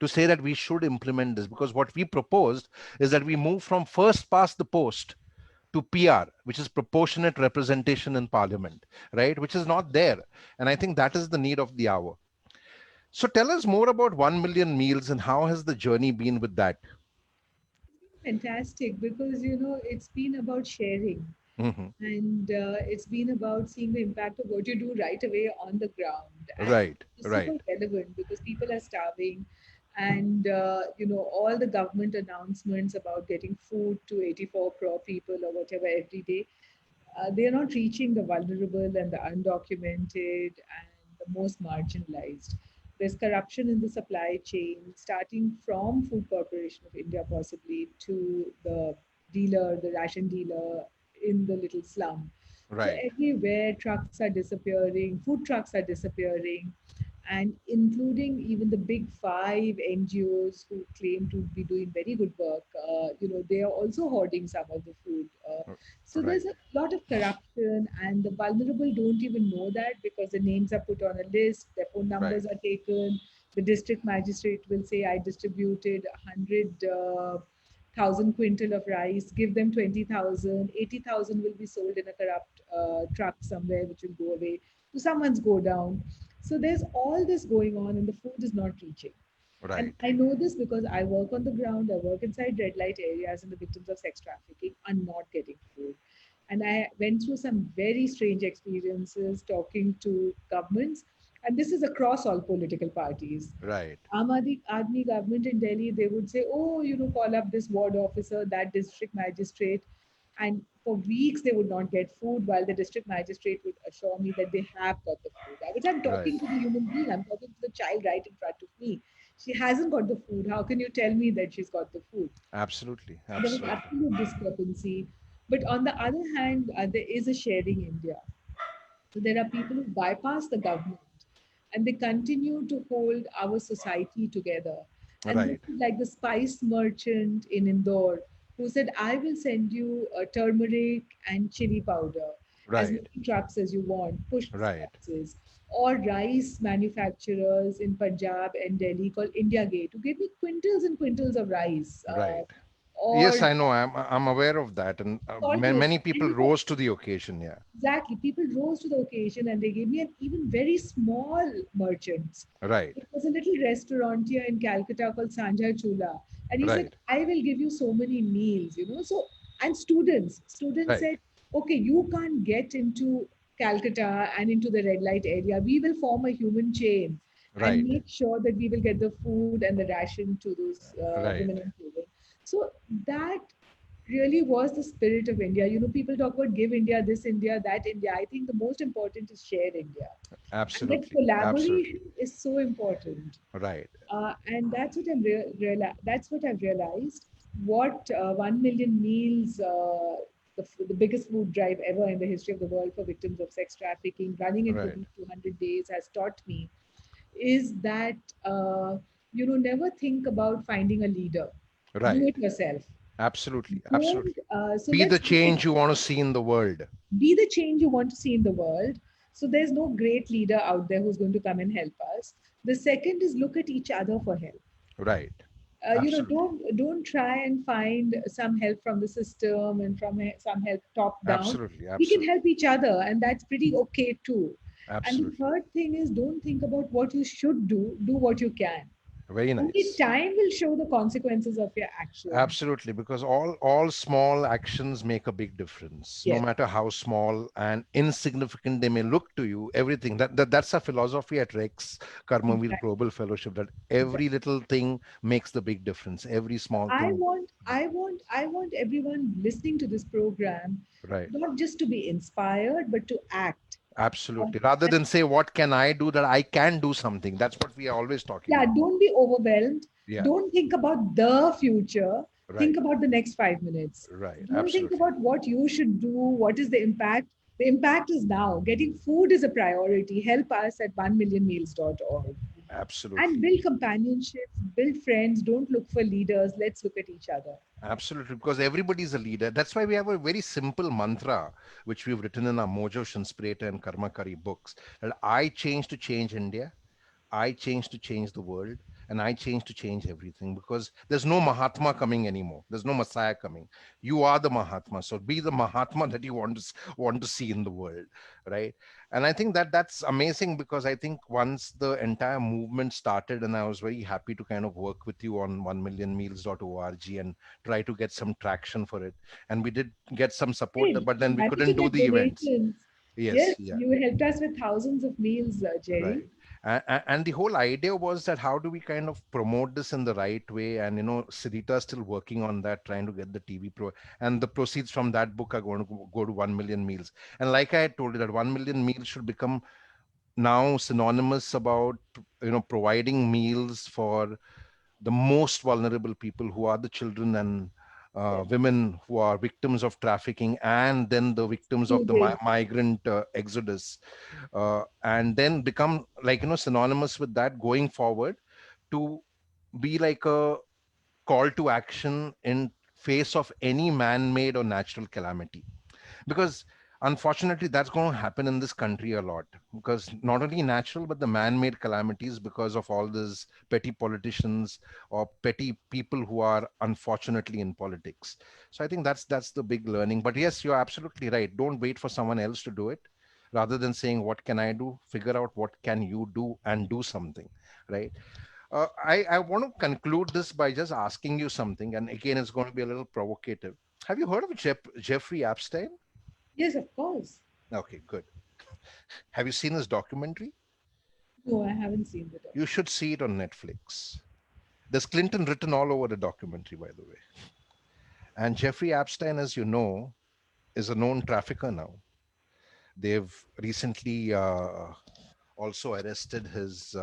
to say that we should implement this, because what we proposed is that we move from first past the post to PR, which is proportionate representation in parliament, right? Which is not there. And I think that is the need of the hour. So tell us more about 1 million meals and how has the journey been with that? It's been fantastic, because it's been about sharing, Hmm. and it's been about seeing the impact of what you do right away on the ground. And Right, it's super right, relevant because people are starving, and all the government announcements about getting food to 84 crore people or whatever every day, they are not reaching the vulnerable and the undocumented and the most marginalized. There's corruption in the supply chain, starting from Food Corporation of India possibly to the dealer, the ration dealer in the little slum. So right, everywhere trucks are disappearing, food trucks are disappearing, and including even the big five NGOs who claim to be doing very good work. They are also hoarding some of the food. So there's right, a lot of corruption, and the vulnerable don't even know that, because the names are put on a list, their phone right, numbers are taken. The district magistrate will say, I distributed 100,000 quintal of rice, give them 20,000, 80,000 will be sold in a corrupt truck somewhere, which will go away to someone's go down. So there's all this going on, and the food is not reaching. And right, I know this because I work on the ground, I work inside red light areas, and the victims of sex trafficking are not getting food. And I went through some very strange experiences talking to governments, and this is across all political parties. right, Aam Aadmi government in Delhi, they would say, oh, call up this ward officer, that district magistrate. And for weeks, they would not get food, while the district magistrate would assure me that they have got the food. Which I'm right. talking to the human being, I'm talking to the child right in front of me. She hasn't got the food. How can you tell me that she's got the food? Absolutely, So there was absolutely. absolute discrepancy. But on the other hand, there is a sharing India. So there are people who bypass the government, and they continue to hold our society together. And this Right, is like the spice merchant in Indore who said, I will send you turmeric and chili powder, as right, many trucks as you want, push these right, boxes. Or rice manufacturers in Punjab and Delhi called India Gate to give me quintals and quintals of rice. right. Yes, Or I know. I'm aware of that, and sorghum. many And people rose to the occasion. Yeah. exactly, people rose to the occasion, and they gave me an even very small merchants. Right, It was a little restaurant here in Calcutta called Sanja Chula. And he said, right, I will give you so many meals. So, and students right, said, okay, you can't get into Calcutta and into the red light area. We will form a human chain and right, make sure that we will get the food and the ration to those right, women and children. So that really was the spirit of India. You know, people talk about give India this, India that, India. I think the most important is share India, and that Absolutely, collaboration absolutely. is so important. Right, And that's what that's what I've realized. What 1 million meals, the biggest food drive ever in the history of the world for victims of sex trafficking, running into right, these 200 days, has taught me is that never think about finding a leader. Do right. it yourself. Absolutely, Don't. absolutely. So Be the let's look at, change you want to see in the world. be the change you want to see in the world. So there's no great leader out there who's going to come and help us. The second is look at each other for help. Right. Absolutely, Don't try and find some help from the system and from some help top down. absolutely, We can absolutely, help each other, and that's pretty okay too. And the absolutely. third thing is don't think about what you should do what you can. Very Only nice. time will show the consequences of your action. Absolutely, because all small actions make a big difference, no Yes, matter how small and insignificant they may look to you. Everything that's a philosophy at Rex Karmavir exactly. Global Fellowship, that every Exactly. little thing makes the big difference. Every small thing. I want everyone listening to this program Right. not just to be inspired, but to act. Uh, Absolutely. Rather than say, what can I do, that I can do something. That's what we are always talking yeah, about. don't be overwhelmed. Yeah. Don't think about the future. Think Right. about the next 5 minutes. Right. Don't think Absolutely. about what you should do. What is the impact? The impact is now. Getting food is a priority. Help us at 1millionmeals.org. And Absolutely. build companionships, build friends. Don't look for leaders. Let's look at each other. Absolutely, because everybody's a leader. That's why we have a very simple mantra, which we've written in our Mojo Shanspreta and Karma Kari books, that I change to change India, I change to change the world, and I change to change everything, because there's no Mahatma coming anymore. There's no Messiah coming. You are the Mahatma. So be the Mahatma that you want to see in the world, right? And I think that that's amazing, because I think once the entire movement started, and I was very happy to kind of work with you on 1millionmeals.org and try to get some traction for it. And we did get some support, Hey, but then we happy to couldn't do get the events. donations. Yes, Yes, yeah. you helped us with thousands of meals, Jerry. Right. And the whole idea was that how do we kind of promote this in the right way? And, Sidita is still working on that, trying to get the TV pro. And the proceeds from that book are going to go to 1 million meals. And like I had told you, that 1 million meals should become now synonymous about, providing meals for the most vulnerable people, who are the children and Yes. women who are victims of trafficking, and then the victims of the Students. migrant exodus, and then become, like, synonymous with that going forward, to be like a call to action in face of any man-made or natural calamity. Because unfortunately that's going to happen in this country a lot, because not only natural but the man-made calamities, because of all these petty politicians or petty people who are unfortunately in politics. So I think that's the big learning. But yes, you're absolutely right, don't wait for someone else to do it. Rather than saying what can I do, figure out what can you do and do something, right? I want to conclude this by just asking you something, and again it's going to be a little provocative. Have you heard of Jeffrey Epstein? Yes, of course. Okay, good. Have you seen his documentary? No, I haven't seen the You documentary. should see it on Netflix. There's Clinton written all over the documentary, by the way. And Jeffrey Epstein, as you know, is a known trafficker now. They've recently also arrested his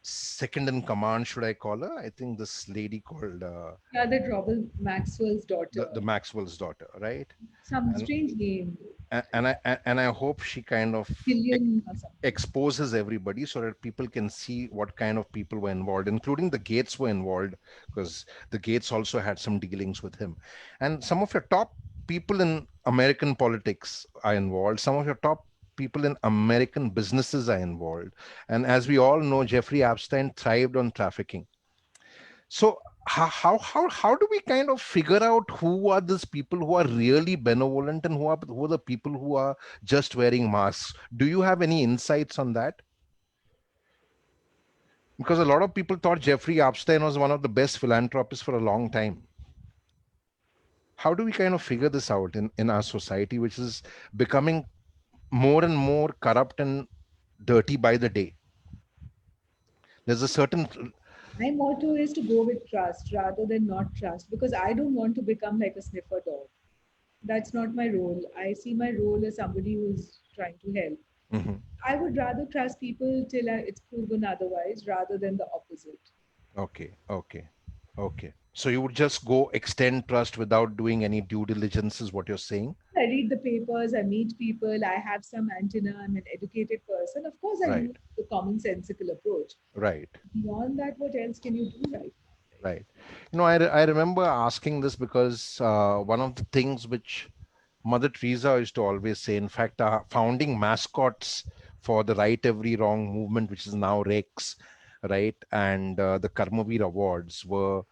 second in command, should I call her? I think this lady called Yeah, that Robin Maxwell's the daughter. Maxwell's daughter, right? Some And strange name. and I hope she kind of Gillian or something. exposes everybody so that people can see what kind of people were involved, including the Gates were involved, because the Gates also had some dealings with him. And some of your top people in American politics are involved. Some of your top people in American businesses are involved. And as we all know, Jeffrey Epstein thrived on trafficking. So how do we kind of figure out who are these people who are really benevolent, and who are the people who are just wearing masks? Do you have any insights on that? Because a lot of people thought Jeffrey Epstein was one of the best philanthropists for a long time. How do we kind of figure this out in our society, which is becoming more and more corrupt and dirty by the day? There's a certain My motto is to go with trust rather than not trust because I don't want to become like a sniffer dog. That's not my role. I see my role as somebody who's trying to help. Hmm. I would rather trust people till it's proven otherwise rather than the opposite. Okay, okay, okay. So you would just go extend trust without doing any due diligence, is what you're saying? I read the papers, I meet people, I have some antenna, I'm an educated person. Of course, I Right, use the commonsensical approach. right, Beyond that, what else can you do right now? right. I remember asking this because one of the things which Mother Teresa used to always say, in fact, our founding mascots for the Right Every Wrong movement, which is now Rex, right, and the Karmavir Awards were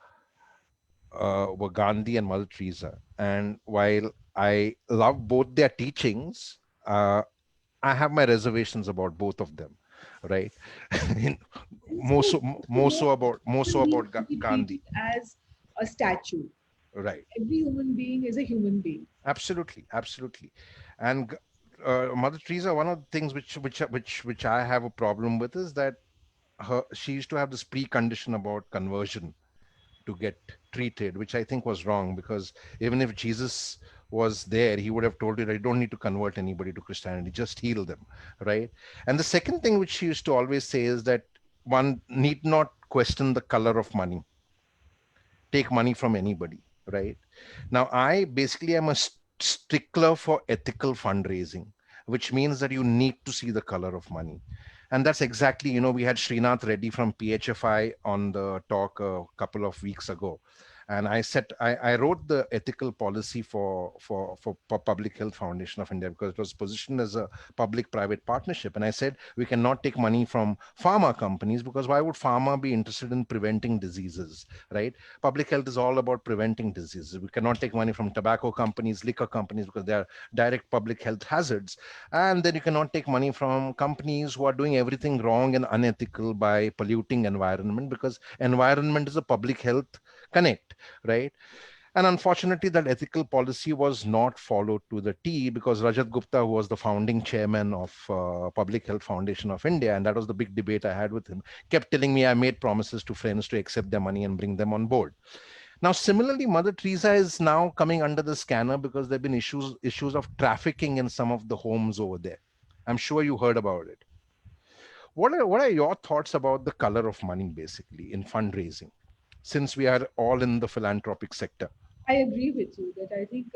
Gandhi and Mother Teresa. And while I love both their teachings, I have my reservations about both of them, right? In- And more so, so, more no so about more so human being about should be treated Gandhi, as a statue. right? Every human being is a human being. Absolutely, absolutely. And Mother Teresa, one of the things which I have a problem with is that she used to have this precondition about conversion to get treated, which I think was wrong, because even if Jesus was there, he would have told you that you don't need to convert anybody to Christianity, just heal them, right? And the second thing which she used to always say is that one need not question the color of money, take money from anybody, right? Now, I basically am a stickler for ethical fundraising, which means that you need to see the color of money. And that's exactly, we had Srinath Reddy from PHFI on the talk a couple of weeks ago. And I wrote the ethical policy for Public Health Foundation of India because it was positioned as a public-private partnership. And I said we cannot take money from pharma companies because why would pharma be interested in preventing diseases, right? Public health is all about preventing diseases. We cannot take money from tobacco companies, liquor companies, because they are direct public health hazards. And then you cannot take money from companies who are doing everything wrong and unethical by polluting environment, because environment is a public health connect, right? And unfortunately, that ethical policy was not followed to the T, because Rajat Gupta, who was the founding chairman of Public Health Foundation of India, and that was the big debate I had with him, kept telling me I made promises to friends to accept their money and bring them on board. Now, similarly, Mother Teresa is now coming under the scanner because there have been issues of trafficking in some of the homes over there. I'm sure you heard about it. What are your thoughts about the color of money, basically, in fundraising, since we are all in the philanthropic sector? I agree with you that I think,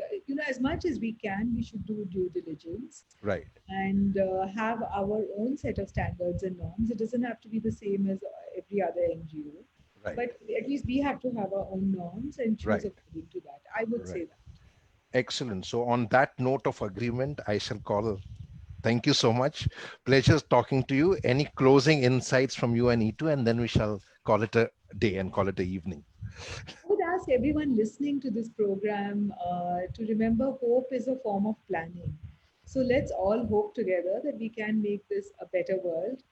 as much as we can, we should do due diligence Right, and have our own set of standards and norms. It doesn't have to be the same as every other NGO, right, but at least we have to have our own norms and choose right, according to that. I would say right. that. Excellent. So, on that note of agreement, I shall call. Thank you so much. Pleasure talking to you. Any closing insights from you and Itu, and then we shall call it a day and call it a evening. I would ask everyone listening to this program to remember hope is a form of planning. So let's all hope together that we can make this a better world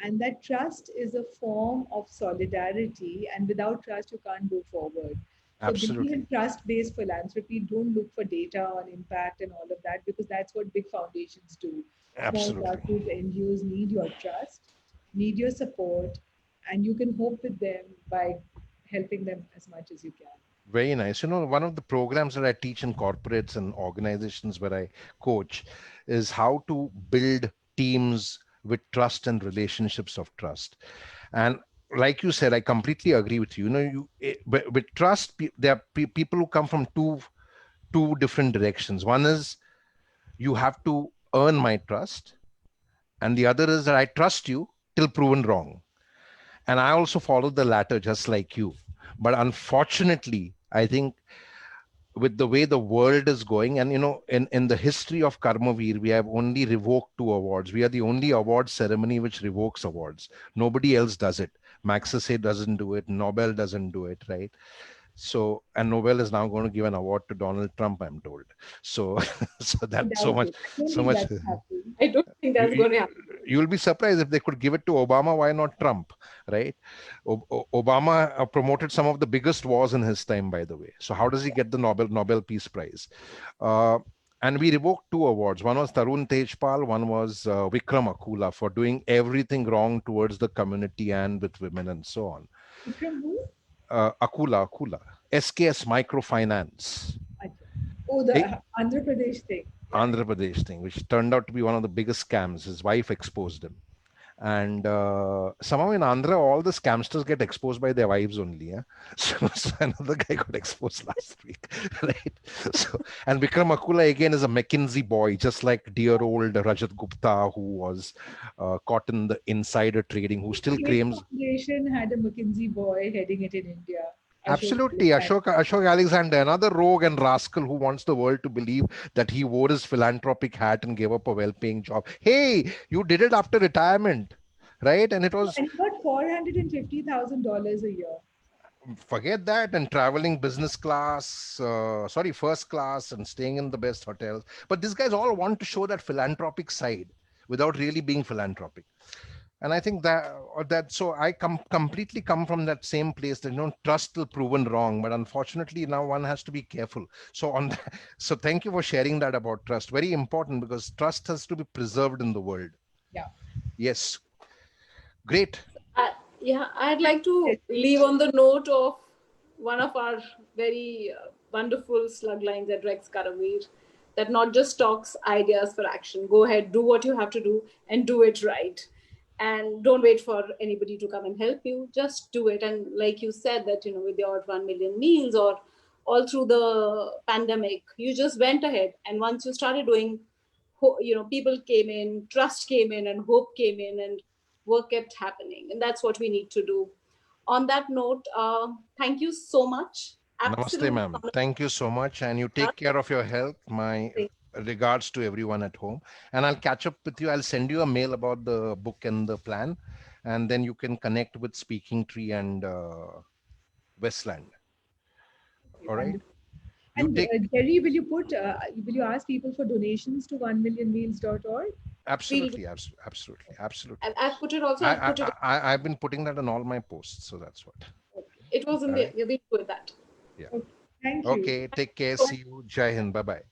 and that trust is a form of solidarity. And without trust, you can't go forward. So believe Absolutely, in trust based philanthropy. Don't look for data on impact and all of that because that's what big foundations do. Small absolutely. grassroots NGOs need your trust, need your support, and you can hope with them by helping them as much as you can. Very nice. One of the programs that I teach in corporates and organizations where I coach is how to build teams with trust and relationships of trust. And like you said, I completely agree with you. With trust, there are people who come from two different directions. One is you have to earn my trust, and the other is that I trust you till proven wrong. And I also follow the latter, just like you. But unfortunately, I think with the way the world is going, and in the history of Karmavir, we have only revoked two awards. We are the only award ceremony which revokes awards. Nobody else does it. Maxase doesn't do it, Nobel doesn't do it, right? So, and Nobel is now going to give an award to Donald Trump, I'm told. So so I that so doubt much it. I don't so think much that's happening. I don't think you, that's you going to happen. you'll be surprised if they could give it to Obama. Why not Trump, right? Obama promoted some of the biggest wars in his time, by the way. So how does he get the Nobel Peace Prize? uh, and we revoked two awards. One was Tarun Tejpal, one was Vikram Akula, for doing everything wrong towards the community and with women and so on. Vikram who? Akula, SKS Microfinance. Acha. Oh, the Andhra Pradesh thing. Yeah, Andhra Pradesh thing, which turned out to be one of the biggest scams. His wife exposed him. And somehow in Andhra, all the scamsters get exposed by their wives only. Yeah? So another guy got exposed last week, right? So and Vikram Akula again is a McKinsey boy, just like dear old Rajat Gupta, who was caught in the insider trading, who still yeah. State claims. Foundation had a McKinsey boy heading it in India. Ashok Absolutely. Alexander. Ashok Alexander, another rogue and rascal who wants the world to believe that he wore his philanthropic hat and gave up a well paying job. Hey, you did it after retirement, right? And it was, And he got $450,000 a year. forget that, and traveling business class, sorry, first class, and staying in the best hotels. But these guys all want to show that philanthropic side without really being philanthropic. And I think that, or that, so I completely come from that same place that, trust till proven wrong, but unfortunately now one has to be careful. So on that, so thank you for sharing that about trust. Very important, because trust has to be preserved in the world. Yeah. Yes, great. I, yeah, I'd like to leave on the note of one of our very wonderful slug lines at Rex Karavir, that not just talks ideas for action. Go ahead, do what you have to do, and do it right. And don't wait for anybody to come and help you. Just do it. And like you said, that with your 1 million meals, or all through the pandemic, you just went ahead. And once you started doing, people came in, trust came in, and hope came in, and work kept happening. And that's what we need to do. On that note, thank you so much. Namaste, Absolutely ma'am. Thank you so much. And you take care of your health. My regards to everyone at home. And I'll catch up with you. I'll send you a mail about the book and the plan. And then you can connect with Speaking Tree and Westland. All right. Wonderful. You And take, Jerry, will you ask people for donations to 1millionmeals.org? We'll, absolutely, absolutely, absolutely. and I've put it also. I've put it. I've been putting that on all my posts. So that's what. It was in All there. right. We'll do that. Yeah. Okay. Thank you. Okay. Take care. So See you. Jai Hind. Bye bye.